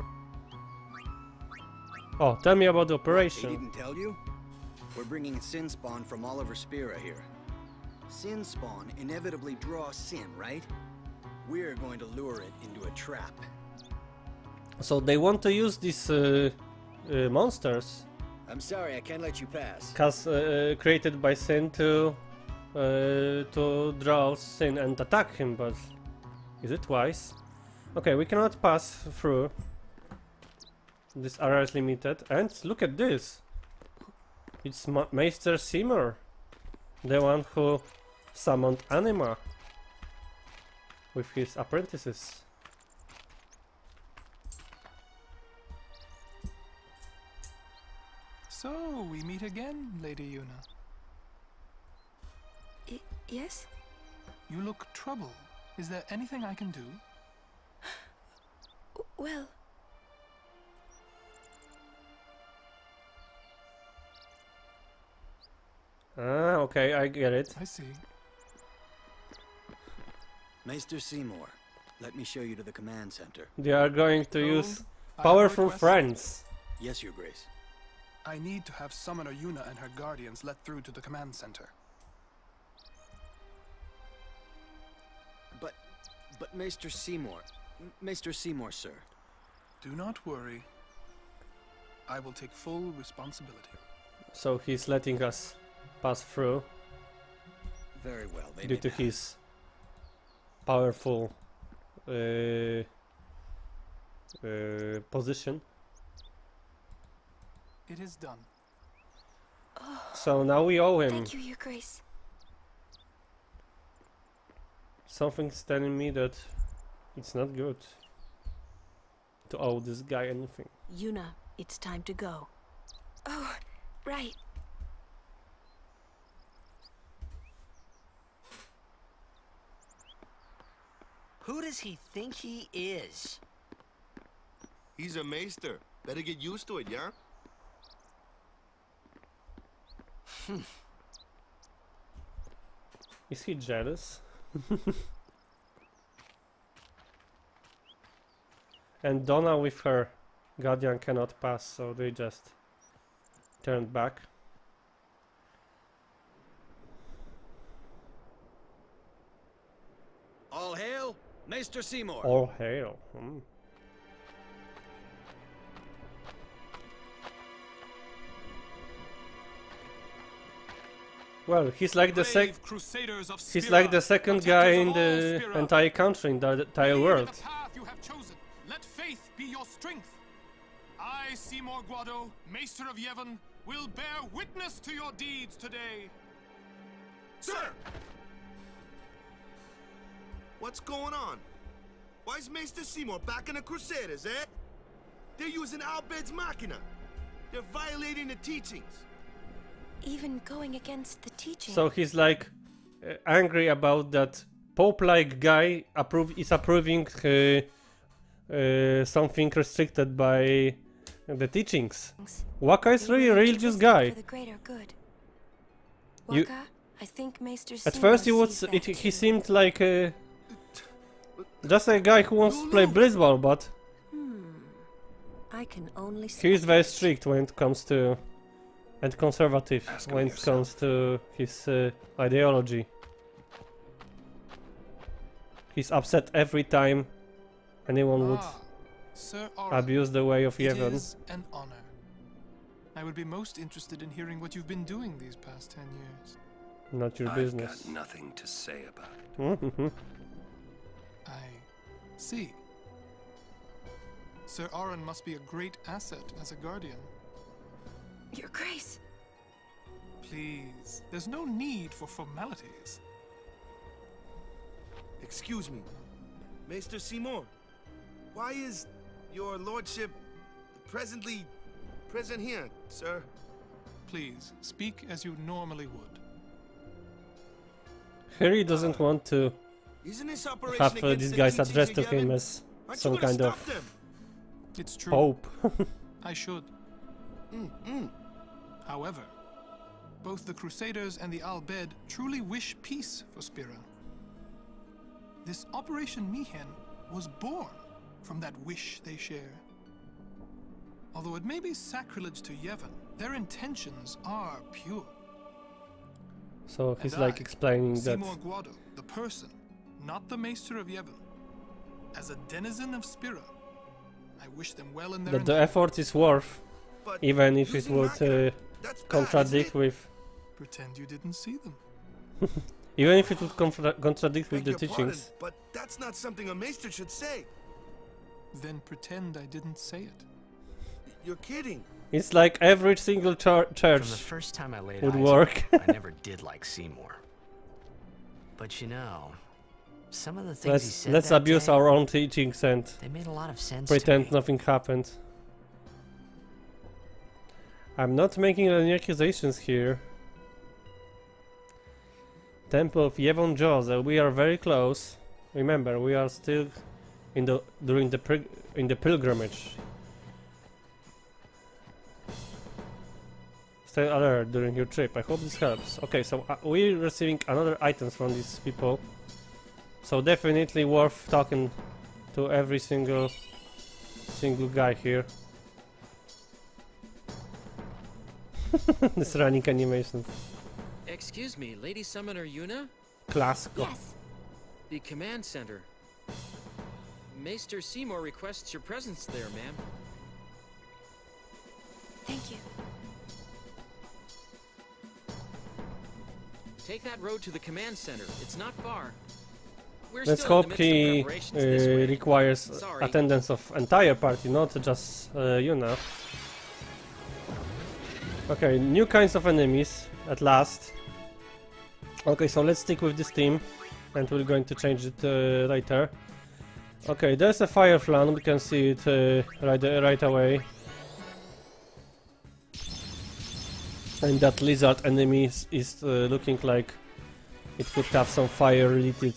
Oh, tell me about the They operation. didn't tell you? We're bringing Sin Spawn from Oliver Spira here. Sin Spawn inevitably draws Sin, right? We're going to lure it into a trap. So they want to use these monsters, I'm sorry, I can't let you pass. created by Sin to draw Sin and attack him. But is it wise? Okay, we cannot pass through. This area is limited, and look at this. It's Meister Seymour, the one who summoned Anima with his apprentices. So, we meet again, Lady Yuna. Yes? You look troubled. Is there anything I can do? Well... Ah, okay, I get it. I see. Maester Seymour, let me show you to the command center. They are going to use I powerful request- friends. Yes, Your Grace. I need to have Summoner Yuna and her guardians let through to the command center. But Maester Seymour... Maester Seymour, sir. Do not worry. I will take full responsibility. So he's letting us pass through Very well, they due may to pass. his powerful position. It is done. So now we owe him. Thank you, Your Grace. Something's telling me that it's not good to owe this guy anything. Yuna, it's time to go. Oh, right. Who does he think he is? He's a maester. Better get used to it, yeah? Is he jealous? And Donna with her guardian cannot pass, so they just turned back. All hail, Maester Seymour. All hail. Well, he's like the he's like the second guy in the entire country, in the entire world. The path you have chosen. Let faith be your strength. I, Seymour Guado, Maester of Yevon, will bear witness to your deeds today. Sir! What's going on? Why is Maester Seymour backing the Crusaders, eh? They're using Albed's Machina. They're violating the teachings. Even going against the teaching. So he's like angry about that Pope-like guy is approving something restricted by the teachings. Waka is really a religious guy. For the greater good. You- Waka, I think Maester At Seymour first sees that he too. seemed like just a guy who wants to play blitzball, but I can only he is very strict when it comes to, and conservative when it comes to his ideology. He's upset every time anyone would Sir Oren, abuse the way of it Yevon. is an honor. I would be most interested in hearing what you've been doing these past 10 years. Not your I've business. got nothing to say about it. Mm-hmm. I see. Sir Oren must be a great asset as a guardian. Your Grace. Please, there's no need for formalities. Excuse me, Maester Seymour. Why is your lordship present here, sir? Please, speak as you normally would. Harry doesn't want to Isn't this operation have against these the guys teachings addressed to of him Yevon? as Aren't some you gonna kind of stop them? It's true. pope. I should. However, both the Crusaders and the Al Bhed truly wish peace for Spira. This Operation Mihen was born from that wish they share. Although it may be sacrilege to Yevon, their intentions are pure. So he's And like I, explaining that Seymour Guado, the person, not the Maester of Yevon, as a denizen of Spira, I wish them well in their the effort is worth, But even if it using would Machina, that's bad, contradict isn't it? with, Pretend you didn't see them. even if it would contradict with Beg the your pardon, teachings. but that's not something a maester should say. Then pretend I didn't say it. You're kidding. It's like every single From the church first time I laid would eyes work. on him, I never did like Seymour. But you know, some of the things he said Let's that abuse day, our own teachings and they made a lot of sense pretend to me. nothing happened. I'm not making any accusations here. Temple of Yevon Jose, we are very close. Remember, we are still in the pilgrimage. Stay alert during your trip. I hope this helps. Okay, so we're receiving another items from these people. So definitely worth talking to every single guy here. This running animations. Excuse me, Lady Summoner Yuna? Classical. Yes. The command center. Maester Seymour requests your presence there, ma'am. Thank you. Take that road to the command center. It's not far. We're Let's still in hope the midst of he preparations this way. requires Sorry. attendance of entire party, not just Yuna. Okay, new kinds of enemies at last. Okay, so let's stick with this team, and we're going to change it later. Okay, there's a fire flan. We can see it right away. And that lizard enemy is looking like it could have some fire-related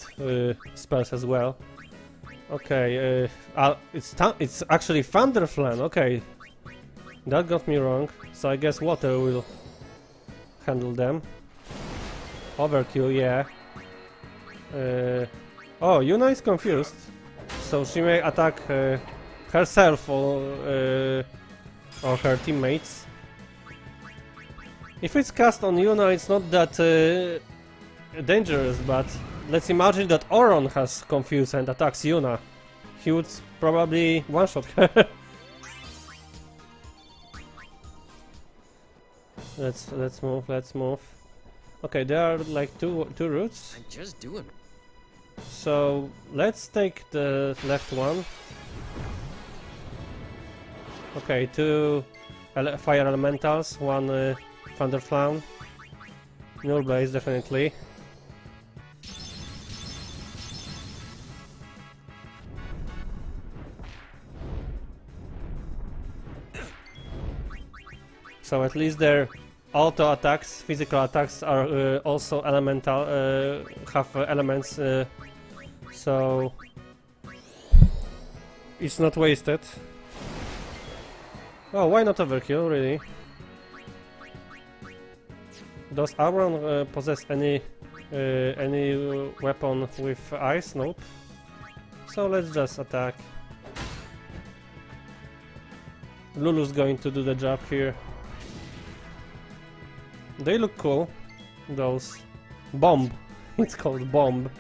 spells as well. Okay, it's actually Thunder Flan. Okay, that got me wrong. So I guess water will handle them. Overkill, yeah. Oh, Yuna is confused, so she may attack herself or her teammates. If it's cast on Yuna, it's not that dangerous, but let's imagine that Oron has confused and attacks Yuna. He would probably one-shot her. Let's move. Okay, there are like two routes. I'm just doing. So let's take the left one. Okay, two fire elementals, one thunder flan. Null base definitely. So at least their auto attacks, physical attacks are also elemental, have elements, so it's not wasted. Oh, why not overkill, really? Does Aaron possess any weapon with ice? Nope. So let's just attack. Lulu's going to do the job here. They look cool. Those bomb. It's called bomb.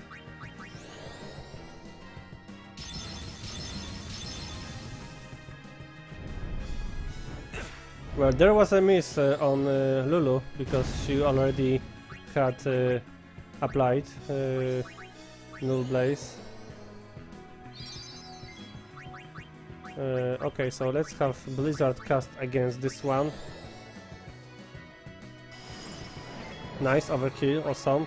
Well, there was a miss on Lulu because she already had applied Null Blaze. Okay, so let's have Blizzard cast against this one. Nice overkill, awesome.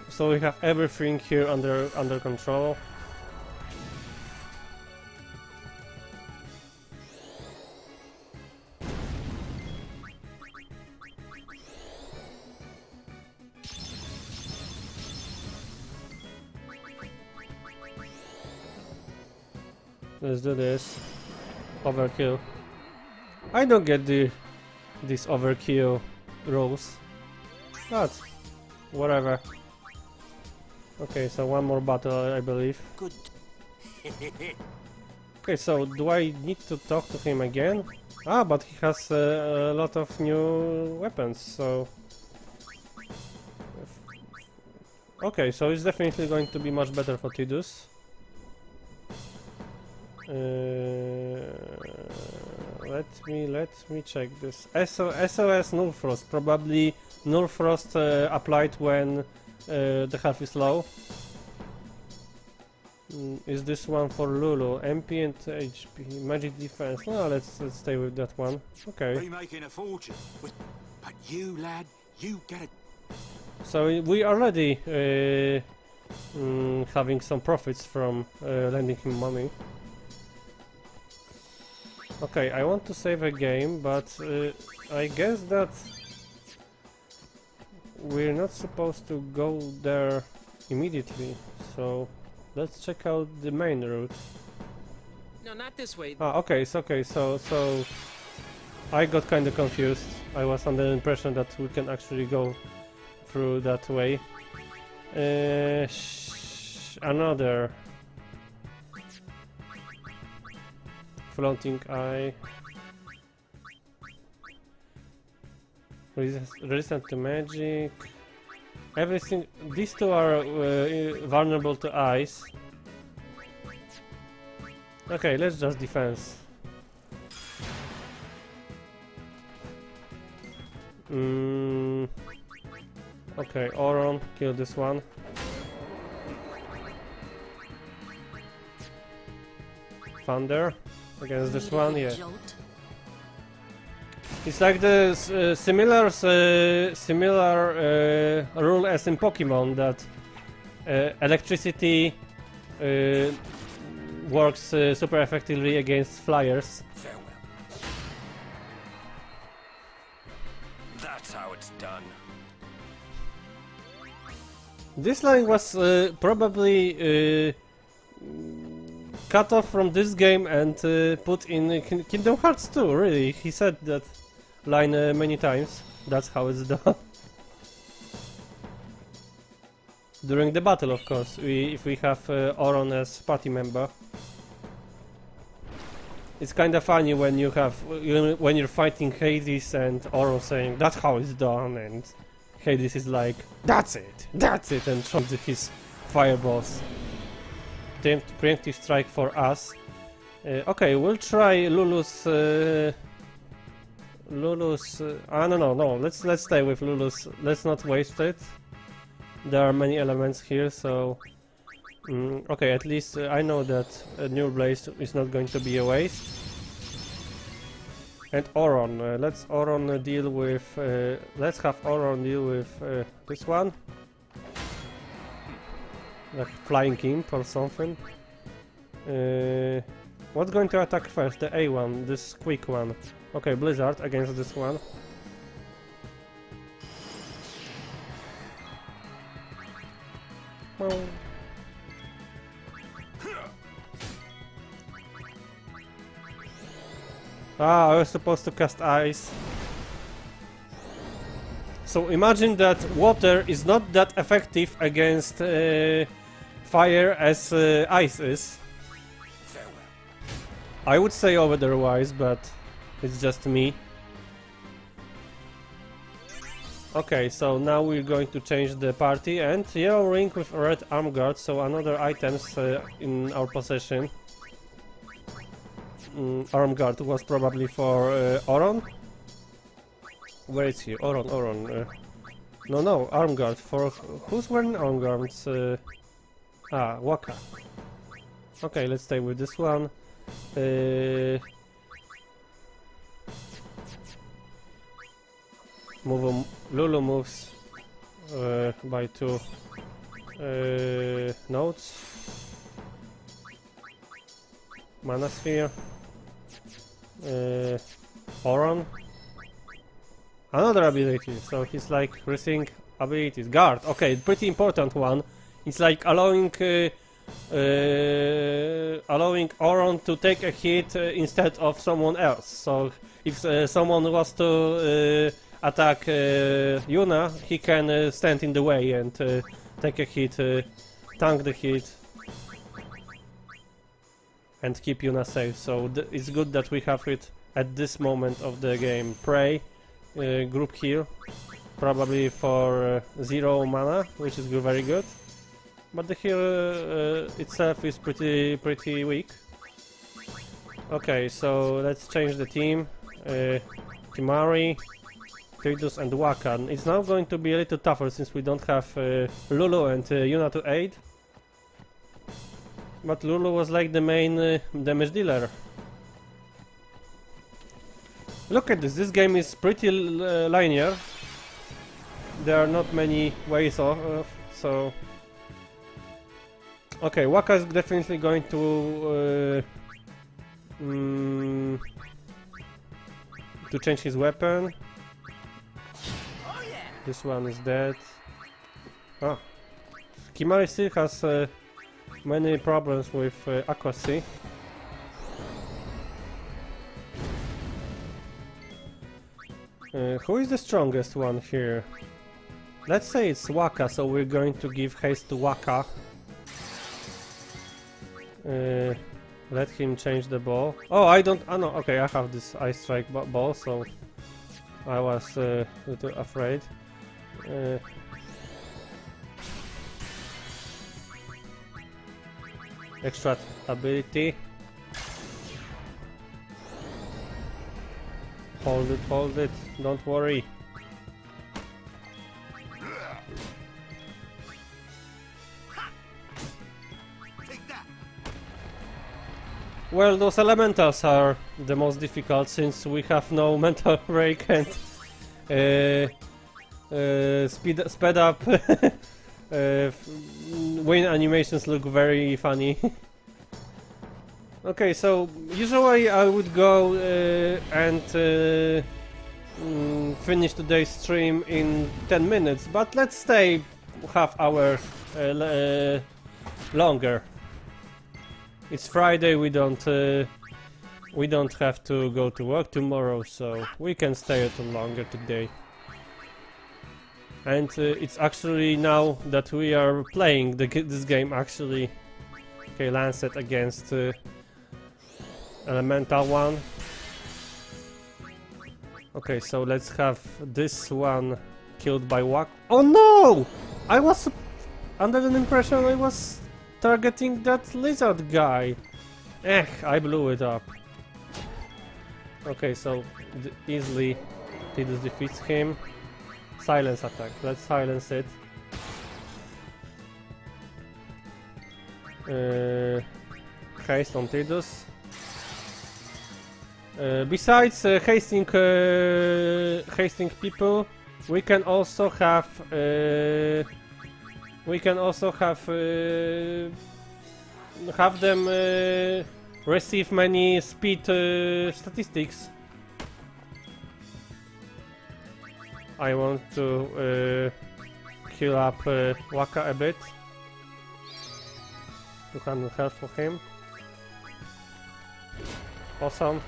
So we have everything here under control. Let's do this. Overkill. I don't get this overkill rules, but whatever. Okay, so one more battle, I believe. Good. Okay, so do I need to talk to him again? Ah, but he has a lot of new weapons, so... Okay, so it's definitely going to be much better for Tidus. Let me check this. SOS Nullfrost. Probably Nullfrost applied when the health is low. Is this one for Lulu? MP and HP, magic defense. No, let's stay with that one. Okay. Be making a fortune, but you lad, you get it. So we already having some profits from lending him money. Okay, I want to save a game, but I guess that we're not supposed to go there immediately, so let's check out the main route. No, not this way. Ah, okay, so I got kind of confused. I was under the impression that we can actually go through that way. Another floating eye. Resistant to magic. Everything. These two are vulnerable to ice. Okay, let's just defense. Okay, Auron, kill this one. Thunder against this one, yeah. It's like the similar rule as in Pokemon, that electricity works super effectively against flyers. Farewell. That's how it's done. This line was probably cut off from this game and put in Kingdom Hearts 2, really. He said that line many times. That's how it's done. During the battle, of course, if we have Auron as party member. It's kind of funny when you have when you're fighting Hades and Auron saying that's how it's done, and Hades is like that's it, and shows his fireballs. Preemptive strike for us. Okay, we'll try Lulu's. No. Let's stay with Lulu's. Let's not waste it. There are many elements here, so okay. At least I know that a new blaze is not going to be a waste. And Auron. Let's Auron deal with. Let's have Auron deal with this one. Like flying imp or something. What's going to attack first? The A one, this quick one. Okay, Blizzard against this one. Ah, I was supposed to cast ice. So imagine that water is not that effective against fire as ice is. I would say otherwise, but it's just me. Okay, so now we're going to change the party, and yellow ring with red arm guard, so another items in our possession. Arm guard was probably for Oron. Where is he? Oron. No, arm guard for who's wearing arm guards? Waka. Okay, let's stay with this one. Lulu moves by 2 nodes. Mana Sphere. Oron. Another ability, so he's like risking abilities. Guard, okay, pretty important one. It's like allowing Oron to take a hit instead of someone else. So if someone was to attack Yuna, he can stand in the way and take a hit, tank the hit, and keep Yuna safe. So it's good that we have it at this moment of the game. Pray, group heal, probably for 0 mana, which is very good. But the heal itself is pretty weak. Okay, so let's change the team. Kimari, Tidus and Wakan. It's now going to be a little tougher since we don't have Lulu and Yuna to aid. But Lulu was like the main damage dealer. Look at this, this game is pretty linear. There are not many ways off, so... Okay, Waka is definitely going to change his weapon. This one is dead. Ah, Kimari still has many problems with accuracy. Who is the strongest one here? Let's say it's Waka, so we're going to give haste to Waka. Let him change the ball. Oh, I don't... Oh no, okay, I have this Ice Strike ball, so I was a little afraid. Extra ability. Hold it, don't worry. Well, those elementals are the most difficult since we have no mental break and speed up. Win animations look very funny. Okay, so usually I would go and finish today's stream in 10 minutes, but let's stay half hour longer. It's Friday, we don't have to go to work tomorrow, so we can stay a little longer today. And it's actually now that we are playing this game actually. Okay, Lancet against Elemental one. Okay, so let's have this one killed by Wak. Oh no! I was under the impression I was targeting that lizard guy. I blew it up. Okay, so easily Tidus defeats him. Silence attack. Let's silence it. Haste on Tidus. Besides hasting people, we can also have have them receive many speed statistics. I want to heal up Waka a bit. 200 health for him. Awesome.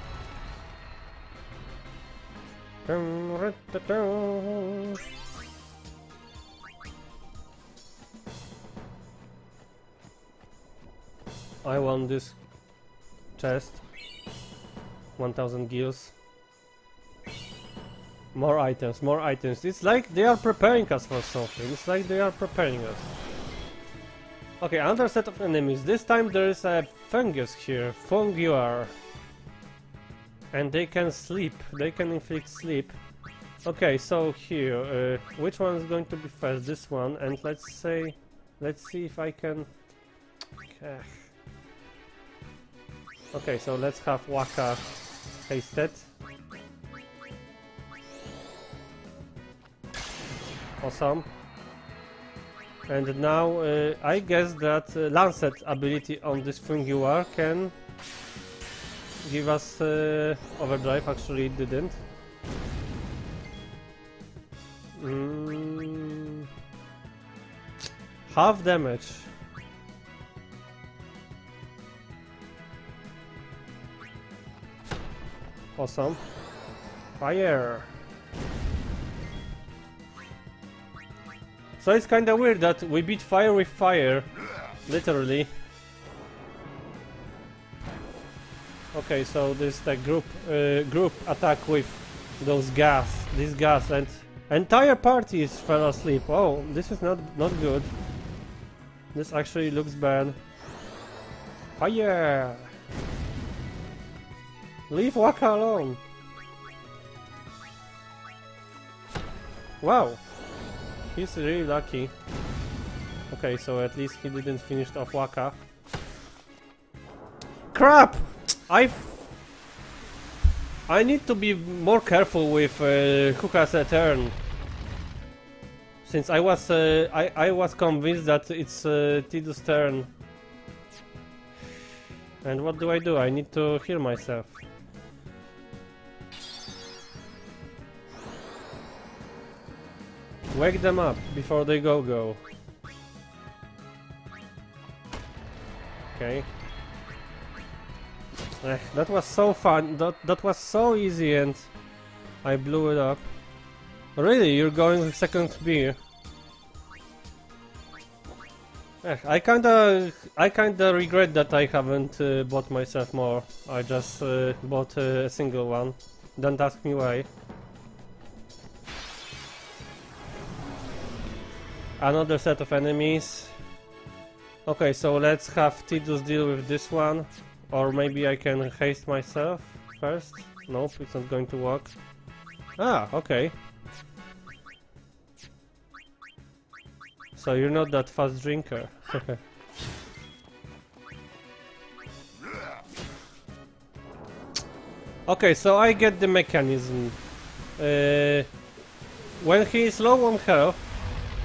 I want this chest. 1000 gills. More items, more items. It's like they are preparing us for something. It's like they are preparing us. Okay, another set of enemies. This time there is a fungus here. Funguar. And they can sleep. They can inflict sleep. Okay, so here, which one is going to be first? This one, and let's see if I can. Okay, so let's have Waka hasted. Awesome. And now I guess that Lancet ability on this Funguar can give us overdrive. Actually, it didn't. Half damage. Awesome. Fire. So it's kinda weird that we beat fire with fire, literally. Okay, so this is the group attack with this gas, and entire parties fell asleep. Oh, this is not good. This actually looks bad. Fire! Leave Waka alone. Wow. He's really lucky. Okay, so at least he didn't finish off Waka. Crap! I need to be more careful with who has a turn. Since I was convinced that it's Tidus' turn. And what do? I need to heal myself. Wake them up before they go. Okay. That was so fun. That was so easy, and I blew it up. Really, you're going with second beer? I kinda regret that I haven't bought myself more. I just bought a single one. Don't ask me why. Another set of enemies. Okay, so let's have Tidus deal with this one. Or maybe I can haste myself first. Nope, it's not going to work. Ah, okay. So you're not that fast drinker. Okay, so I get the mechanism. When he is low on health,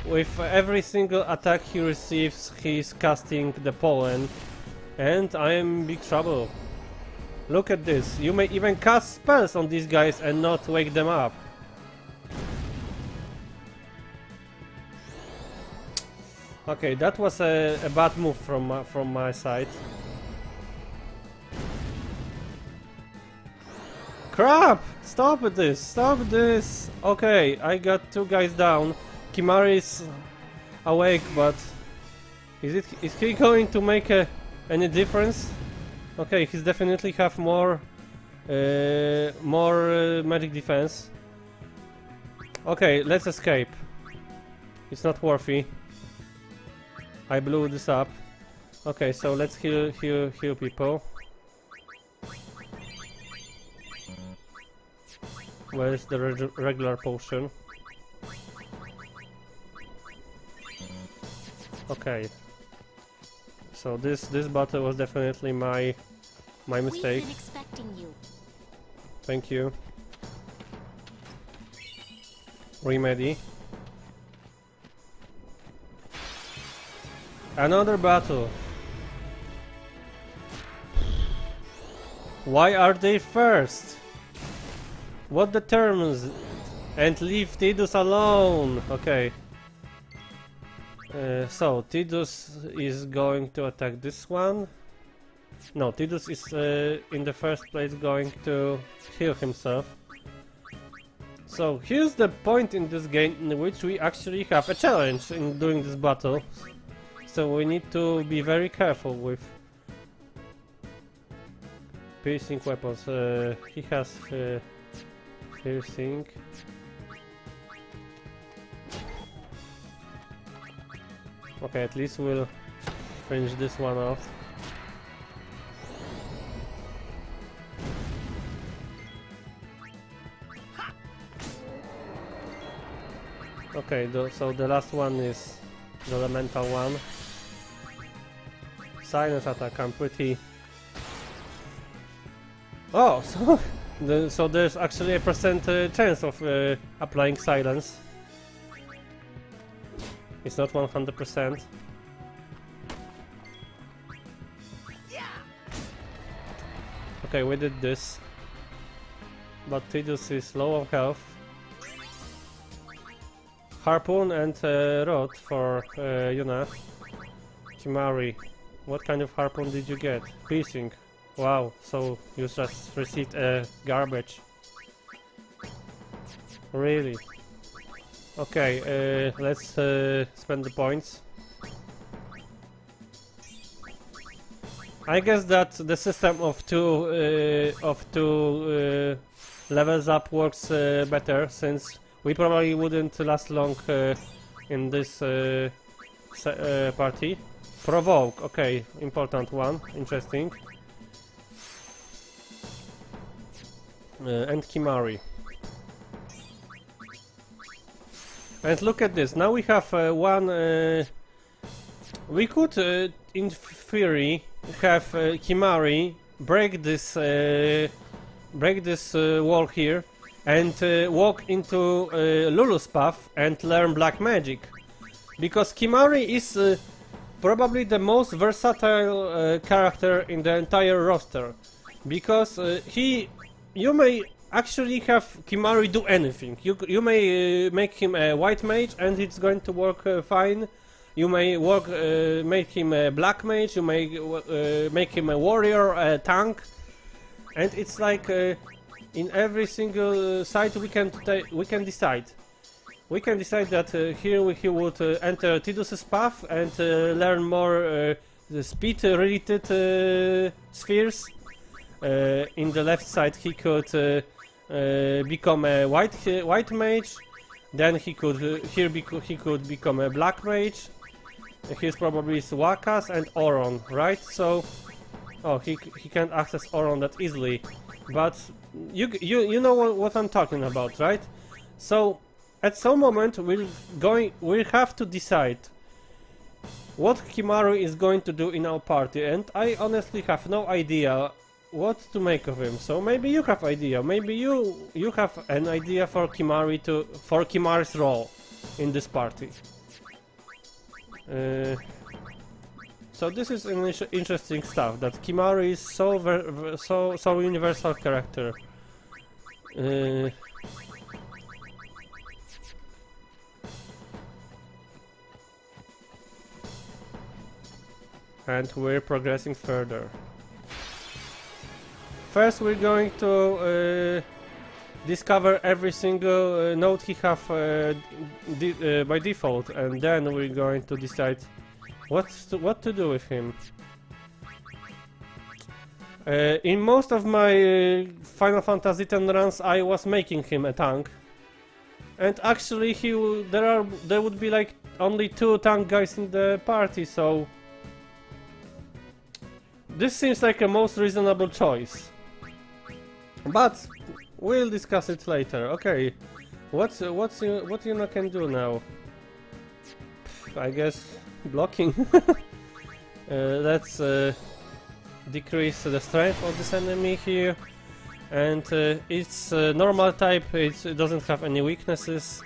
with every single attack he receives, he's casting the pollen, and I am in big trouble. Look at this. You may even cast spells on these guys and not wake them up. Okay, that was a bad move from my side. Crap! Stop this! Stop this! Okay, I got two guys down. Kimari is awake, but is he going to make any difference? Okay, he's definitely have more magic defense. Okay, let's escape. It's not worthy. I blew this up. Okay, so let's heal people. Where's the regular potion? Okay. So this battle was definitely my mistake. We've been expecting you. Thank you. Remedy. Another battle. Why are they first? What determines? And leave Tidus alone. Okay. So Tidus is going to attack this one. No, Tidus is in the first place going to heal himself. So here's the point in this game in which we actually have a challenge in doing this battle. So we need to be very careful with piercing weapons. He has piercing. Okay, at least we'll finish this one off. Okay, so the last one is the elemental one. Silence attack, I'm pretty... Oh, so there's actually a percent chance of applying silence. It's not 100%. Okay, we did this. But Tidus is low on health. Harpoon and rod for Yuna. Kimari, what kind of harpoon did you get? Piercing. Wow, so you just received garbage. Really? Okay, let's spend the points. I guess that the system of two levels up works better, since we probably wouldn't last long in this party. Provoke, okay, important one, interesting. And Kimari. And look at this, now we have one... we could, in theory, have Kimari break this wall here and walk into Lulu's path and learn black magic. Because Kimari is probably the most versatile character in the entire roster. Because you may actually have Kimari do anything. You may make him a white mage and it's going to work fine. You may make him a black mage, you may make him a warrior, a tank. And it's like in every single site we can decide. We can decide that here he would enter Tidus's path and learn more speed related spheres. In the left side he could become a white mage. Then he could become a black mage. Here's probably Wakas and Oron, right? So, oh, he can't access Oron that easily, but you know what I'm talking about, right? So, at some moment we'll have to decide what Kimari is going to do in our party, and I honestly have no idea what to make of him. So maybe you have idea, maybe you have an idea for Kimari's role in this party. So this is interesting stuff, that Kimari is so universal character. And we're progressing further. First we're going to discover every single node he have by default, and then we're going to decide what to do with him. In most of my Final Fantasy X runs I was making him a tank, and actually there would be like only 2 tank guys in the party, so this seems like a most reasonable choice. But we'll discuss it later. Okay, what Yuna can do now? I guess blocking. Let's decrease the strength of this enemy here, and it's normal type. It doesn't have any weaknesses.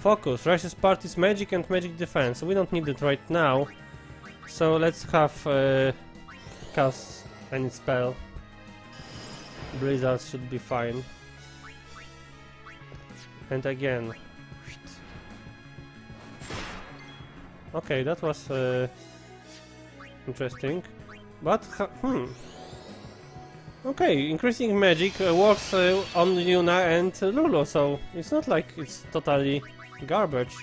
Focus rushes party's magic and magic defense. We don't need it right now, so let's have cast any spell. Blizzards should be fine. And again. Okay, that was interesting. But Okay, increasing magic works on Yuna and Lulu, so it's not like it's totally garbage.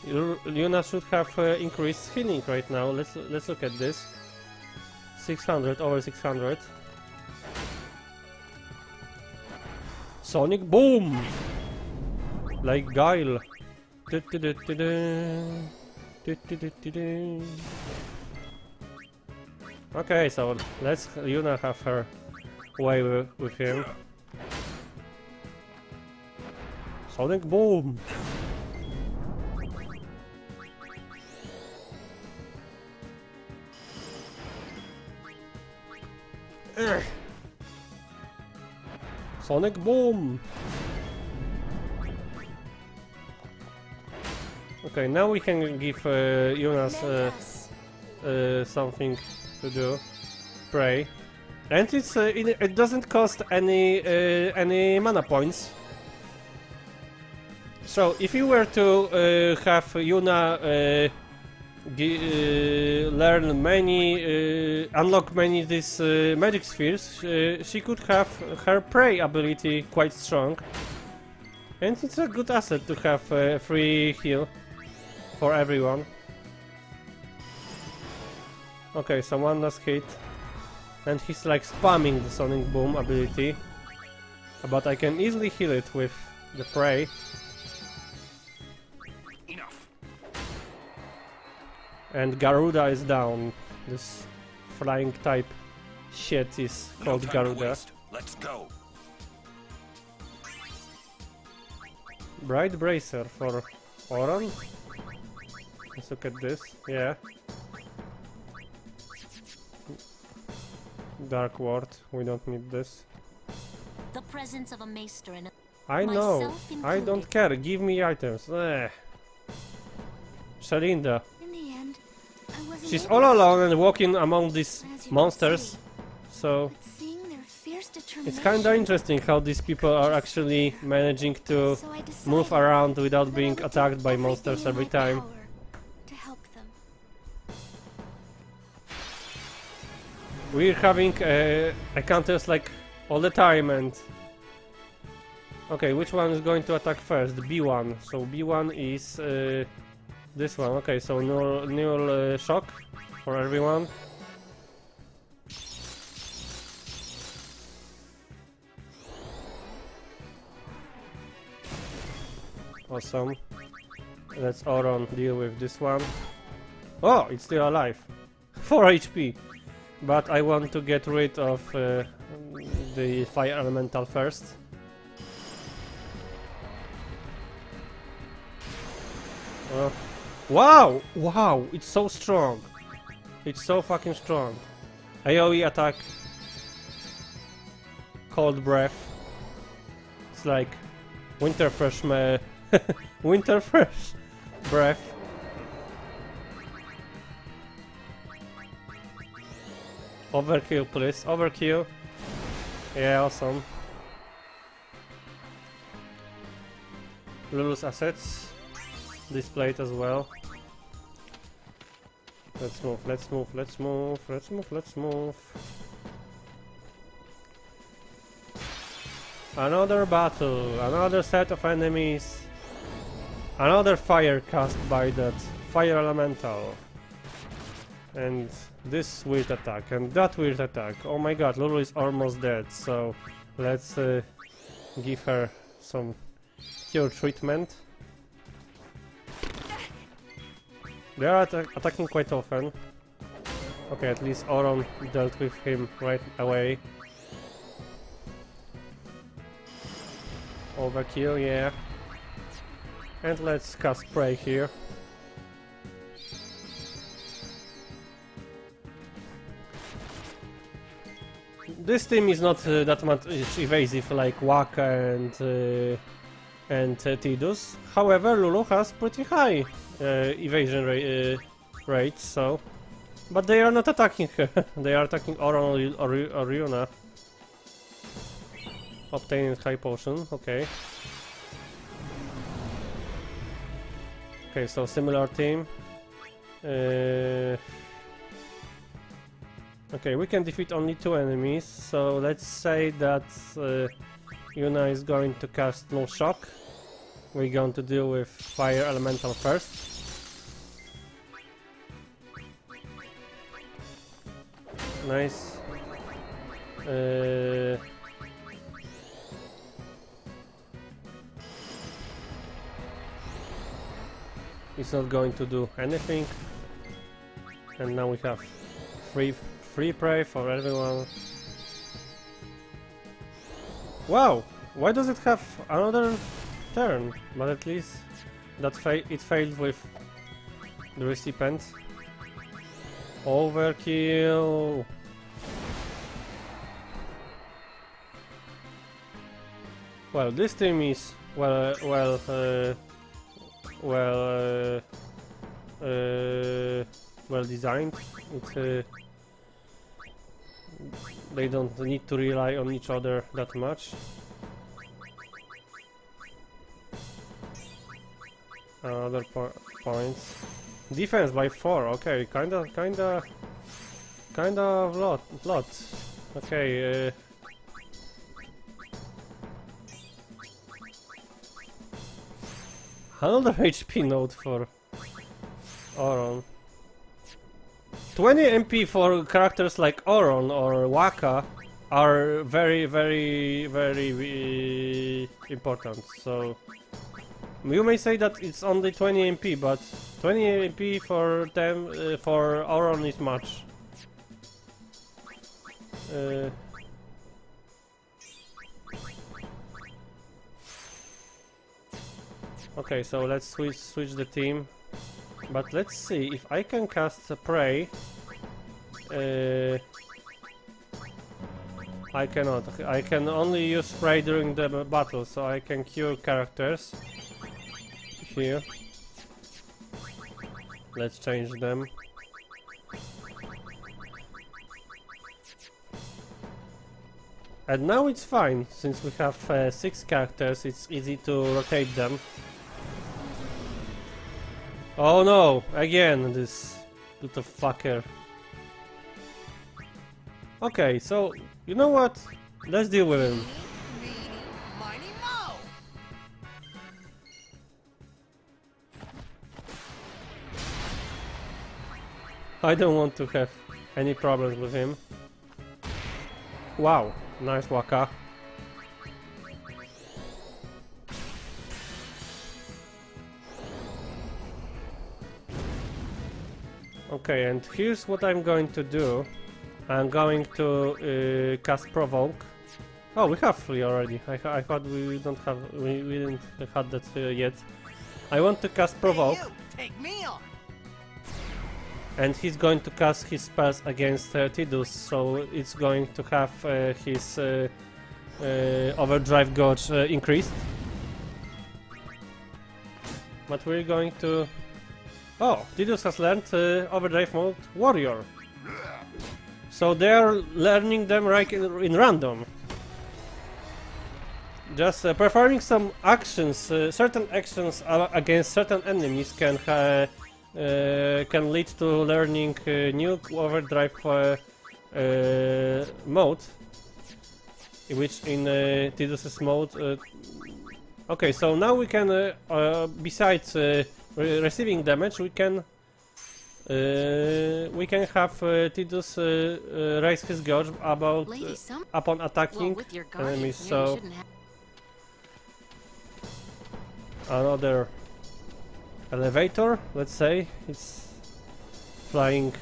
Yuna should have increased healing right now. Let's look at this. 600 over 600. Sonic boom, like Guile. Okay, so let's Yuna have her way with him. Sonic boom. Sonic boom. Okay, now we can give Yuna's something to do. Pray. And it doesn't cost any mana points. So if you were to have Yuna learn many, unlock many these magic spheres, she could have her pray ability quite strong. And it's a good asset to have free heal for everyone. Okay, so one last hit. And he's like spamming the Sonic Boom ability. But I can easily heal it with the prey. Enough. And Garuda is down. This flying type shit is called Garuda. Let's go. Bright Bracer for Oron. Let's look at this. Yeah. Dark Ward. We don't need this. The presence of a maester in I know. I don't care. Give me items. Shalinda. In the end, I wasn't She's able all to alone and walking among these as you can monsters. see. So But seeing their fierce it's determination, kinda interesting how these people are actually managing to so I decided move around without that I being would do attacked by everything monsters in every my time. power to help them. We're having encounters like all the time, and okay, which one is going to attack first? B1. So B1 is this one. Okay, so neural shock for everyone. Awesome. Let's Auron deal with this one. Oh, it's still alive. 4 HP. But I want to get rid of the fire elemental first. Wow! Wow! It's so strong. It's so fucking strong. AoE attack. Cold breath. It's like winter fresh winter fresh breath. Overkill, please. Overkill. Yeah, awesome. Lulu's assets displayed as well. Let's move, let's move, let's move, let's move, let's move. Another battle, another set of enemies. Another fire cast by that fire elemental. And this weird attack, and that weird attack. Oh my god, Lulu is almost dead, so let's give her some cure treatment. They are attacking quite often. Okay, at least Auron dealt with him right away. Overkill, yeah. And let's cast Prey here. This team is not that much evasive like Waka and Tidus. However, Lulu has pretty high evasion rates, so... But they are not attacking her. They are attacking Auron or Yuna. Obtaining high potion, okay. Okay, so similar team. Okay, we can defeat only 2 enemies, so let's say that Yuna is going to cast no shock. We're going to deal with fire elemental first. Nice. It's not going to do anything. And now we have free prey for everyone. Wow! Why does it have another turn? But at least that it failed with the recipient. Overkill! Well, this team is well designed. They don't need to rely on each other that much. Other points. Defense by 4. Okay, kinda lot. Okay. Another HP note for Auron. 20 MP for characters like Auron or Waka are very important. So you may say that it's only 20 MP, but 20 MP for them for Auron is much. Okay, so let's switch the team. But let's see if I can cast a Prey. I cannot. I can only use Prey during the battle, so I can cure characters here. Let's change them. And now it's fine, since we have 6 characters, it's easy to rotate them. Oh no! Again, this little fucker. Okay, so, you know what? Let's deal with him. I don't want to have any problems with him. Wow, nice Waka. Okay, and here's what I'm going to do. I'm going to cast Provoke. Oh, we have 3 already. I thought we didn't have that yet. I want to cast Provoke. Hey, you, take me on. And he's going to cast his spells against Tidus, so it's going to have his Overdrive Gauge increased. But we're going to... Oh, Tidus has learned Overdrive Mode Warrior. So they're learning them right in random. Just performing some actions, certain actions against certain enemies can lead to learning new Overdrive mode, which in Tidus's mode. Okay, so now we can, besides receiving damage, we can have Tidus raise his gauge about upon attacking enemies. So another elevator, let's say, it's flying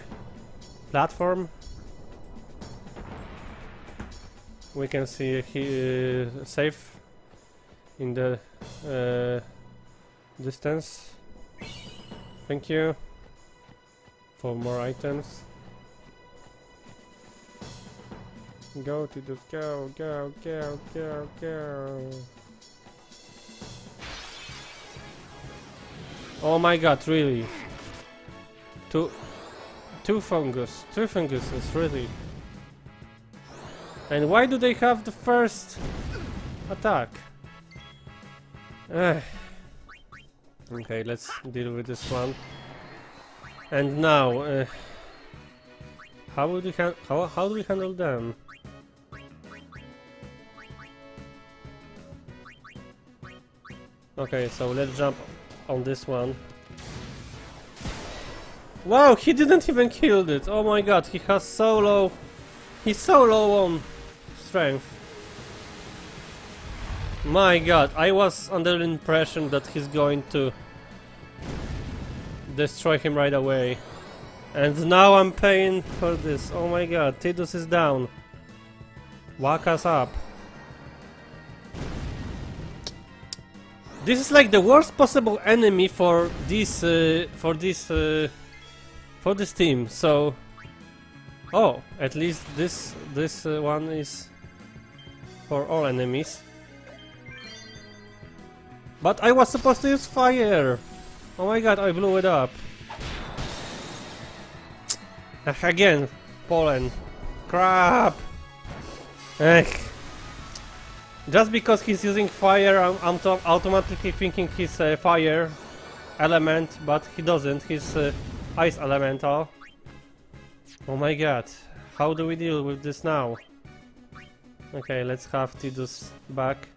platform. We can see he safe in the distance. Thank you for more items. Go to the go. Oh my god, really? Two funguses, really? And why do they have the first attack? Okay, let's deal with this one. And now, How would we how do we handle them? Okay, so let's jump on this one. Wow, he didn't even kill it. Oh my god, he has so low. He's so low on strength. My god, I was under the impression that he's going to destroy him right away. And now I'm paying for this. Oh my god, Tidus is down. Whack us up. This is like the worst possible enemy for this team. So, oh, at least this one is for all enemies. But I was supposed to use fire. Oh my god, I blew it up. Again, pollen. Crap. Just because he's using fire, I'm automatically thinking he's a fire element, but he doesn't. He's ice elemental. Oh my god, how do we deal with this now? Okay, let's have Tidus back.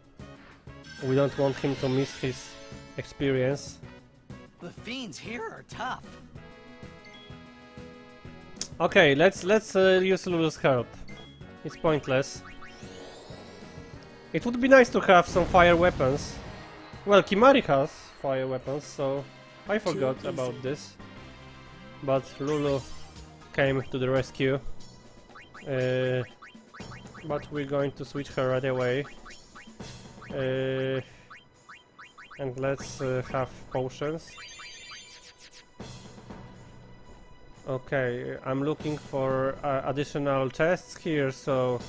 We don't want him to miss his experience. The fiends here are tough. Okay, let's use Lulu's help. It's pointless. It would be nice to have some fire weapons. Well, Kimari has fire weapons, so I forgot about this. But Lulu came to the rescue. But we're going to switch her right away. And let's have potions. Okay, I'm looking for additional chests here, so...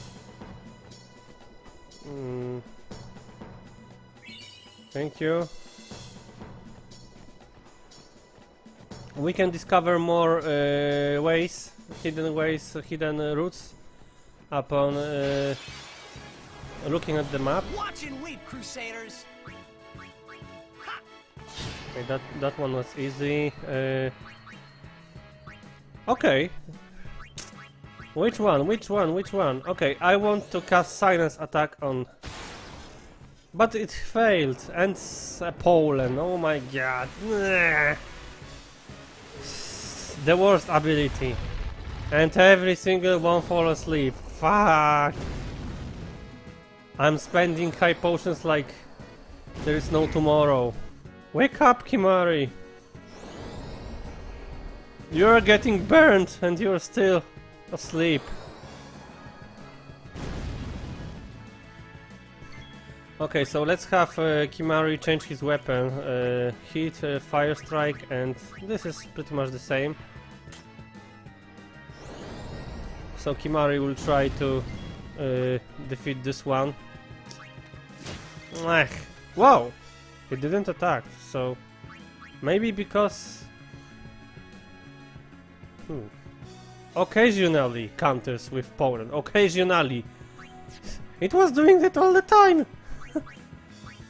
Thank you. We can discover more ways, hidden routes upon looking at the map. Watch and wait, Crusaders. Okay, that one was easy. Okay. Which one? Okay, I want to cast Silence Attack on... But it failed, and Poland, oh my god. The worst ability. And every single one fall asleep. Fuck. I'm spending high potions like there is no tomorrow. Wake up, Kimari. You're getting burned and you're still asleep. Okay, so let's have Kimari change his weapon. Hit, Fire Strike, and this is pretty much the same. So Kimari will try to defeat this one. Wow! It didn't attack, so maybe because... Occasionally counters with Poland. Occasionally. It was doing that all the time!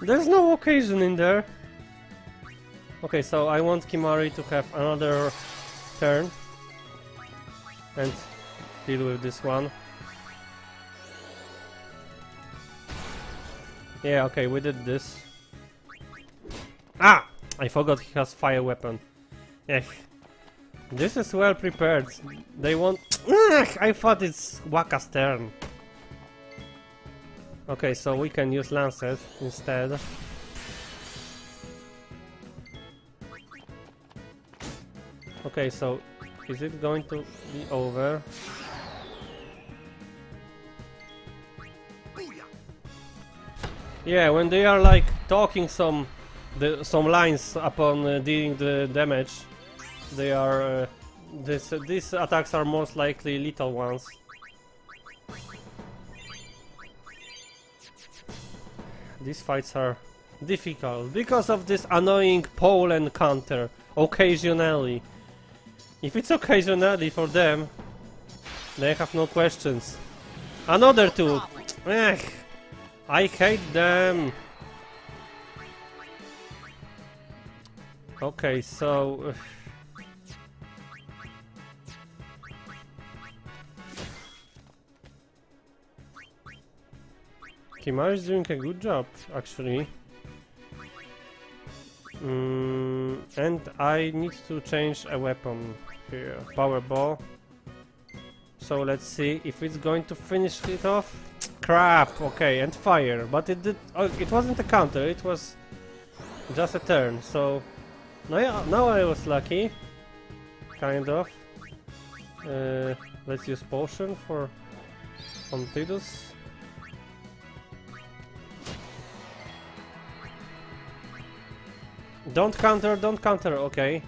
There's no occasion in there. Okay, so I want Kimari to have another turn and deal with this one. Yeah, okay, we did this. Ah! I forgot he has fire weapon. This is well prepared. They want... I thought it's Waka's turn. Okay, so we can use Lancet instead. Okay, so is it going to be over? Yeah, when they are like talking some lines upon dealing the damage, they are these attacks are most likely lethal ones. These fights are difficult because of this annoying pole and counter. Occasionally. If it's occasionally for them, they have no questions. Another two. I hate them. Okay, so Kimar is doing a good job, actually. And I need to change a weapon here. Power ball. So let's see if it's going to finish it off. Crap! Okay, and fire. But it did. Oh, it wasn't a counter. It was just a turn. So now I was lucky. Kind of. Let's use potion for Tidus. Don't counter, okay.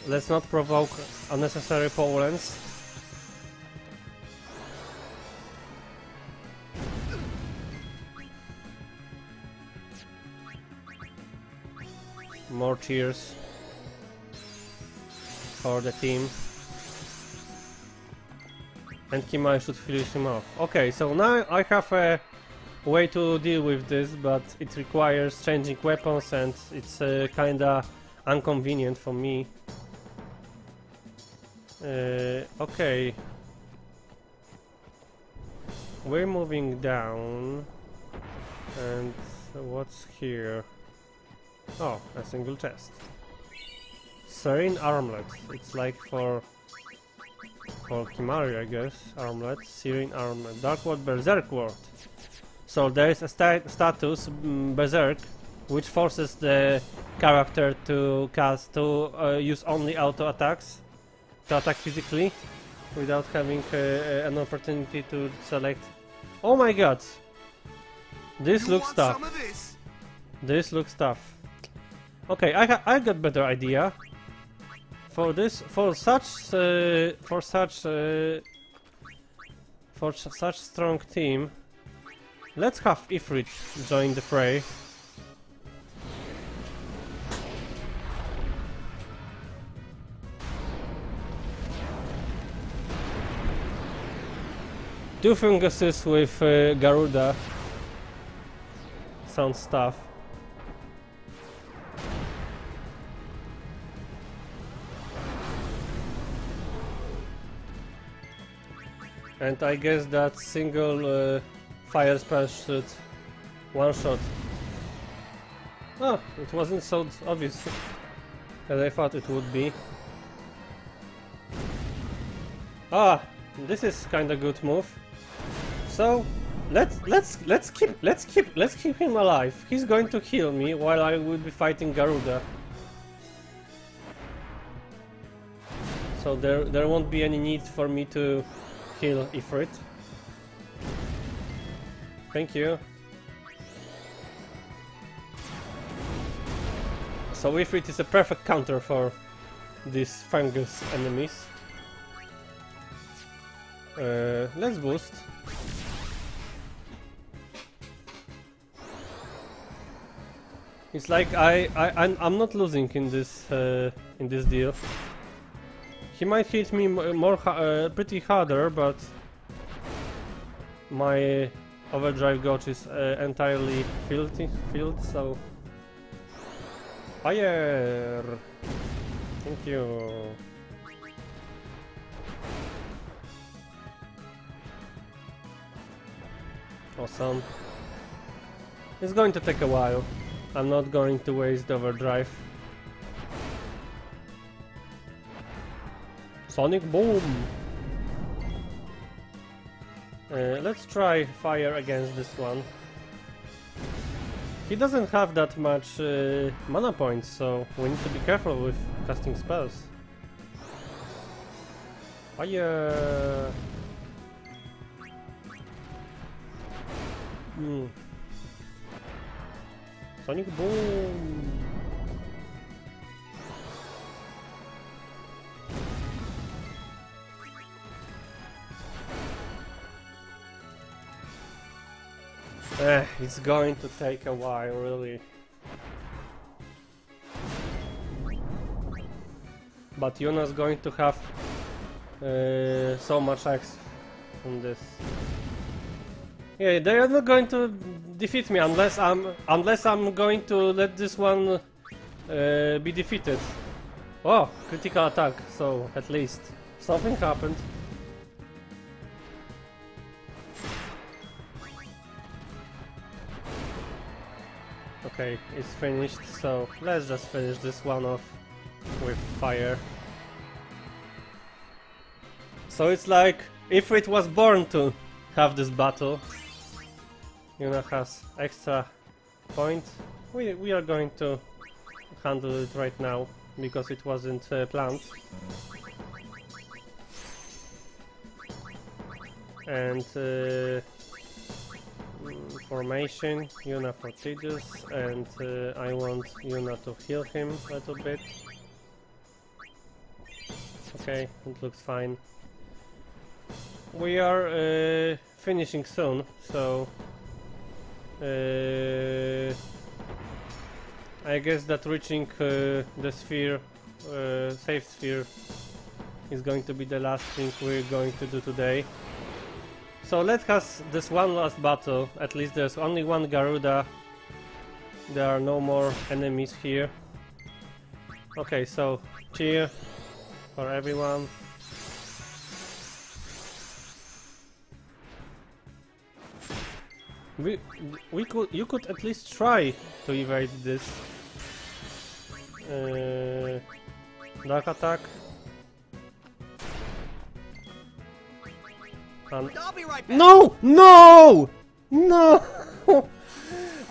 Let's not provoke unnecessary pollens. More cheers for the team. And Kimai should finish him off. Okay, so now I have a way to deal with this, but it requires changing weapons and it's kinda inconvenient for me. Okay. We're moving down. And what's here? Oh, a single chest. Serene armlet. It's like for Kimari, I guess. Armlet. Serene armlet. Dark Ward Berserk Ward. So there is a status, Berserk, which forces the character to use only auto attacks, to attack physically, without having an opportunity to select. Oh my god! This looks tough. This looks tough. Okay, I got better idea. For such strong team. Let's have Ifrit join the fray. Two funguses with Garuda. Sounds tough. And I guess that single fire spell should one-shot. Oh, it wasn't so obvious as I thought it would be. Ah, this is kinda good move. So let's keep him alive. He's going to heal me while I will be fighting Garuda. So there won't be any need for me to heal Ifrit. Thank you. So Ifrit is a perfect counter for these fungus enemies. Let's boost. It's like I'm not losing in this deal. He might hit me pretty harder, but my overdrive gauge is entirely filled, so fire! Thank you. Awesome. It's going to take a while. I'm not going to waste overdrive. Sonic Boom! Let's try fire against this one. He doesn't have that much mana points, so we need to be careful with casting spells. Fire! Sonic Boom! It's going to take a while, really. But Yuna's going to have so much X from this. Yeah, they are not going to defeat me unless I'm going to let this one be defeated. Oh, critical attack, so at least something happened. Okay, it's finished, so let's just finish this one off with fire. So it's like if it was born to have this battle. Yuna has extra point. We are going to handle it right now because it wasn't planned. And formation, Yuna for Tidus, and I want Yuna to heal him a little bit. Okay, it looks fine. We are finishing soon, so I guess that reaching the sphere, safe sphere, is going to be the last thing we're going to do today. So let's have this one last battle. At least there's only one Garuda. There are no more enemies here. Okay, so cheer for everyone. You could at least try to evade this. Dark attack. I'll be right back. No! No! No!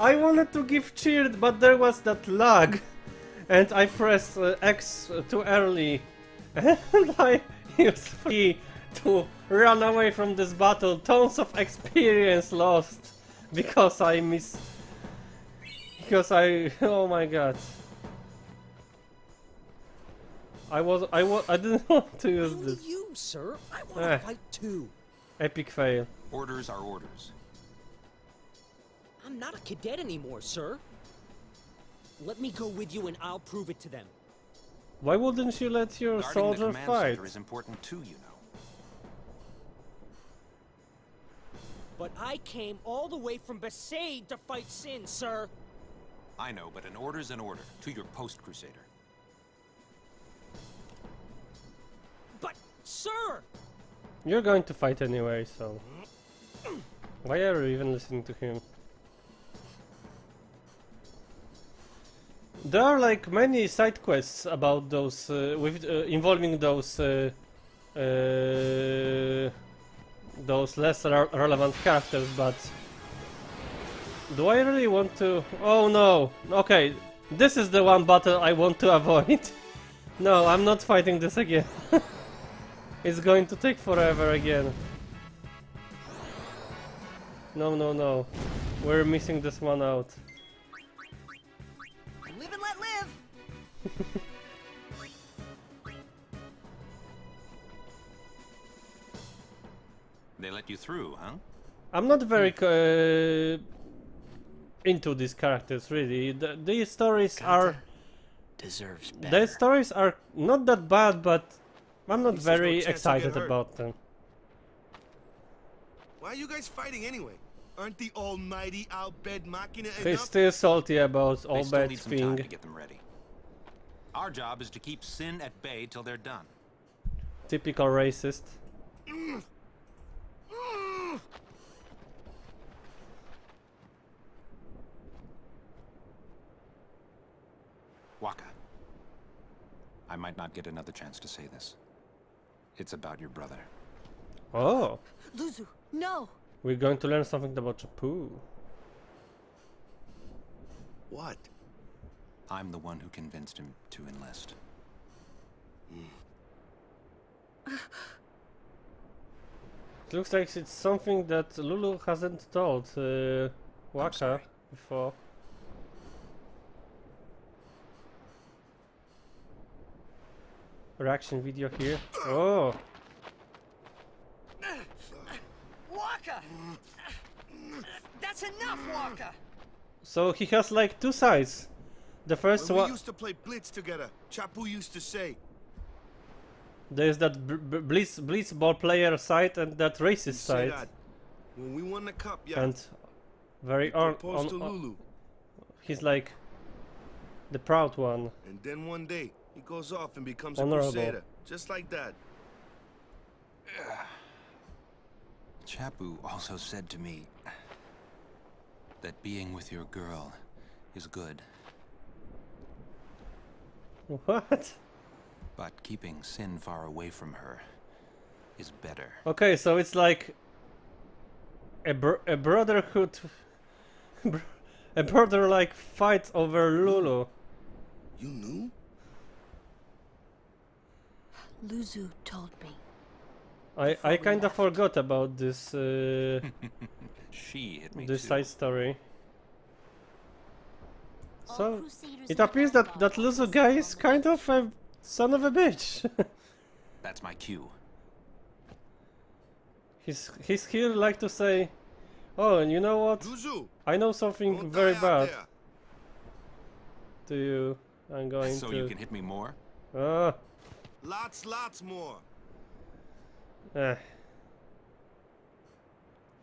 I wanted to give cheered, but there was that lag, and I pressed X too early, and I used free to run away from this battle. Tons of experience lost because I oh my god. I didn't want to use this. You, sir. I want to fight too. Epic fail. Orders are orders. I'm not a cadet anymore, sir. Let me go with you and I'll prove it to them. Why wouldn't you let your soldier fight? fight? Center is important too, you know. But I came all the way from Besaid to fight Sin, sir. I know, but an order's an order to your post, Crusader. But, sir! You're going to fight anyway, so why are you even listening to him? There are like many side quests about those involving those less relevant characters, but do I really want to? Oh no! Okay, this is the one battle I want to avoid. No, I'm not fighting this again. It's going to take forever again. No, no, no. We're missing this one out. Live and let live! They let you through, huh? I'm not very into these characters, really. These stories are... deserves better. Their stories are not that bad, but I'm not very excited about them. Why are you guys fighting anyway? Aren't the almighty Al-Bed Machina enough? He's still salty about They all still bad need some time thing. to get them ready. Our job is to keep Sin at bay till they're done. Typical racist. Waka. I might not get another chance to say this. It's about your brother. Oh. Luzu, no! We're going to learn something about Chapu. What? I'm the one who convinced him to enlist. It looks like it's something that Lulu hasn't told Waka before. Reaction video here. Oh! Waka! That's enough, Waka! So he has like two sides. The first When one... we used to play Blitz together, Chapu used to say, there's that Blitz ball player side and that racist side. that when we won the cup, yeah. And very proposed to Lulu. He's like the proud one. And then one day, he goes off and becomes Honorable. a crusader. Just like that. Chapu also said to me that being with your girl is good. What? But keeping Sin far away from her is better. Okay, so it's like a brotherhood, a brother-like fight over Lulu. You knew? Luzu told me. I kind of forgot about this She hit me this too. side story. So it appears that Luzu guy is kind of a son of a bitch. That's my cue. He's here like to say, oh, and you know what? Luzu, I know something very bad to you. I'm going so to. you can hit me more? Lots more.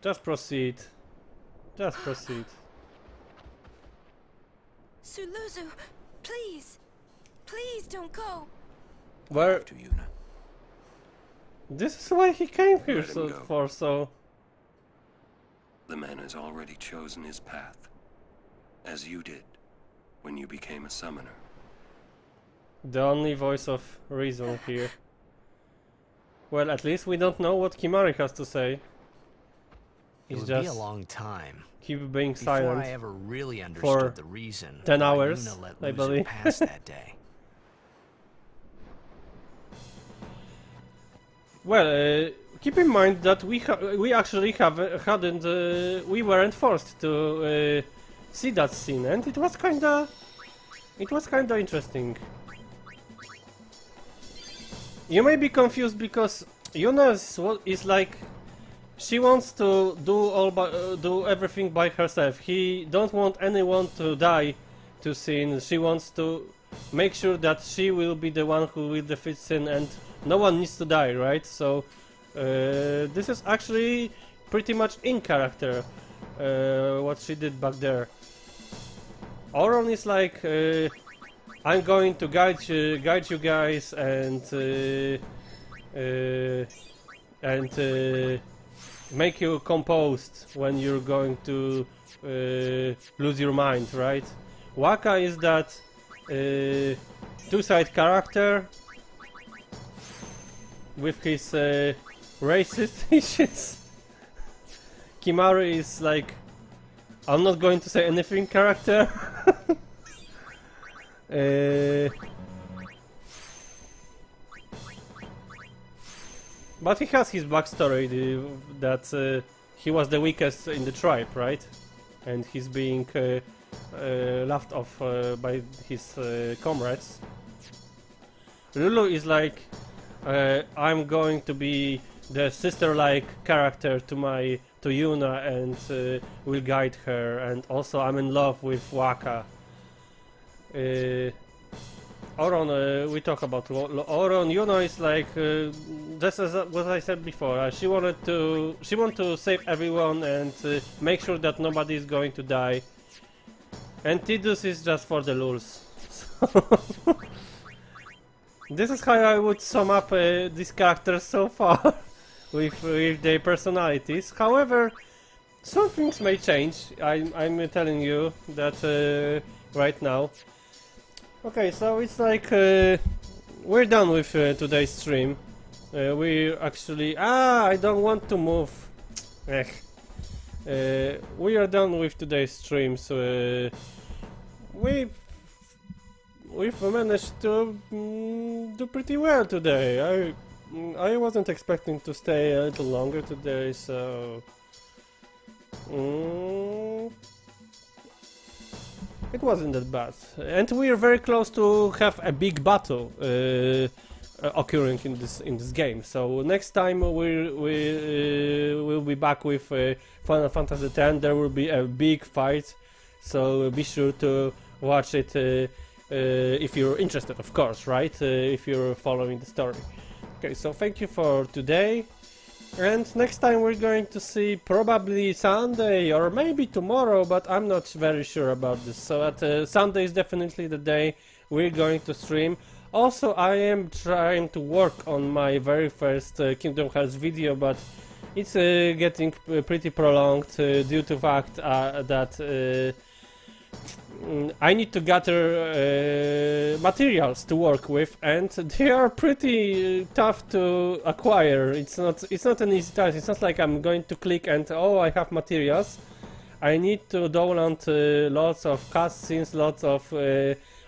Just proceed. Just proceed. Suluzu, please. Please don't go. Where? To Yuna. This is why he came here Let him go. so. The man has already chosen his path, as you did when you became a summoner. The only voice of reason here. Well, at least we don't know what Kimari has to say. It He's would just be a long time keep being before silent I ever really for understood the reason 10 why hours, Yuna let I Luzu believe. pass that day. Well, keep in mind that we actually we weren't forced to see that scene, and it was kinda interesting. You may be confused because Yuna is like she wants to do everything by herself. He don't want anyone to die to Sin. She wants to make sure that she will be the one who will defeat Sin, and no one needs to die, right? So this is actually pretty much in character what she did back there. Auron is like, I'm going to guide you guys and make you composed when you're going to lose your mind, right? Waka is that two-side character with his racist issues. Kimari is like, I'm not going to say anything character. But he has his backstory that he was the weakest in the tribe, right? And he's being laughed off by his comrades. Lulu is like, I'm going to be the sister-like character to Yuna and will guide her, and also I'm in love with Waka. Auron, we talk about Auron. Yuna is like, just as what I said before. She wanted to save everyone and make sure that nobody is going to die. And Tidus is just for the lulz. This is how I would sum up these characters so far, with their personalities. However, some things may change. I'm telling you that right now. Okay, so it's like we're done with today's stream. We actually I don't want to move. We are done with today's stream. So we've managed to do pretty well today. I wasn't expecting to stay a little longer today, so it wasn't that bad. And we are very close to have a big battle occurring in this game. So next time we'll be back with Final Fantasy X. There will be a big fight. So be sure to watch it if you're interested, of course, right? If you're following the story. Okay, so thank you for today. And next time we're going to see probably Sunday or maybe tomorrow, but I'm not very sure about this. So at Sunday is definitely the day we're going to stream. Also, I am trying to work on my very first Kingdom Hearts video, but it's getting pretty prolonged due to the fact that I need to gather materials to work with, and they are pretty tough to acquire. It's not an easy task. It's not like I'm going to click and oh, I have materials. I need to download lots of cutscenes, lots of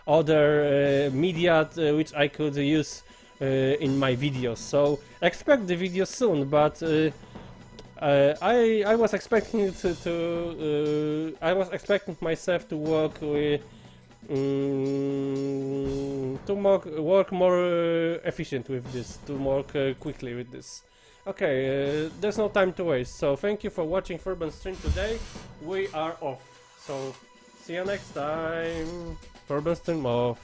other media which I could use in my videos. So expect the video soon, but I was expecting I was expecting myself to work with work more efficient with this, to work quickly with this. Okay, there's no time to waste. So thank you for watching Furbens stream today. We are off. So see you next time. Furbens stream off.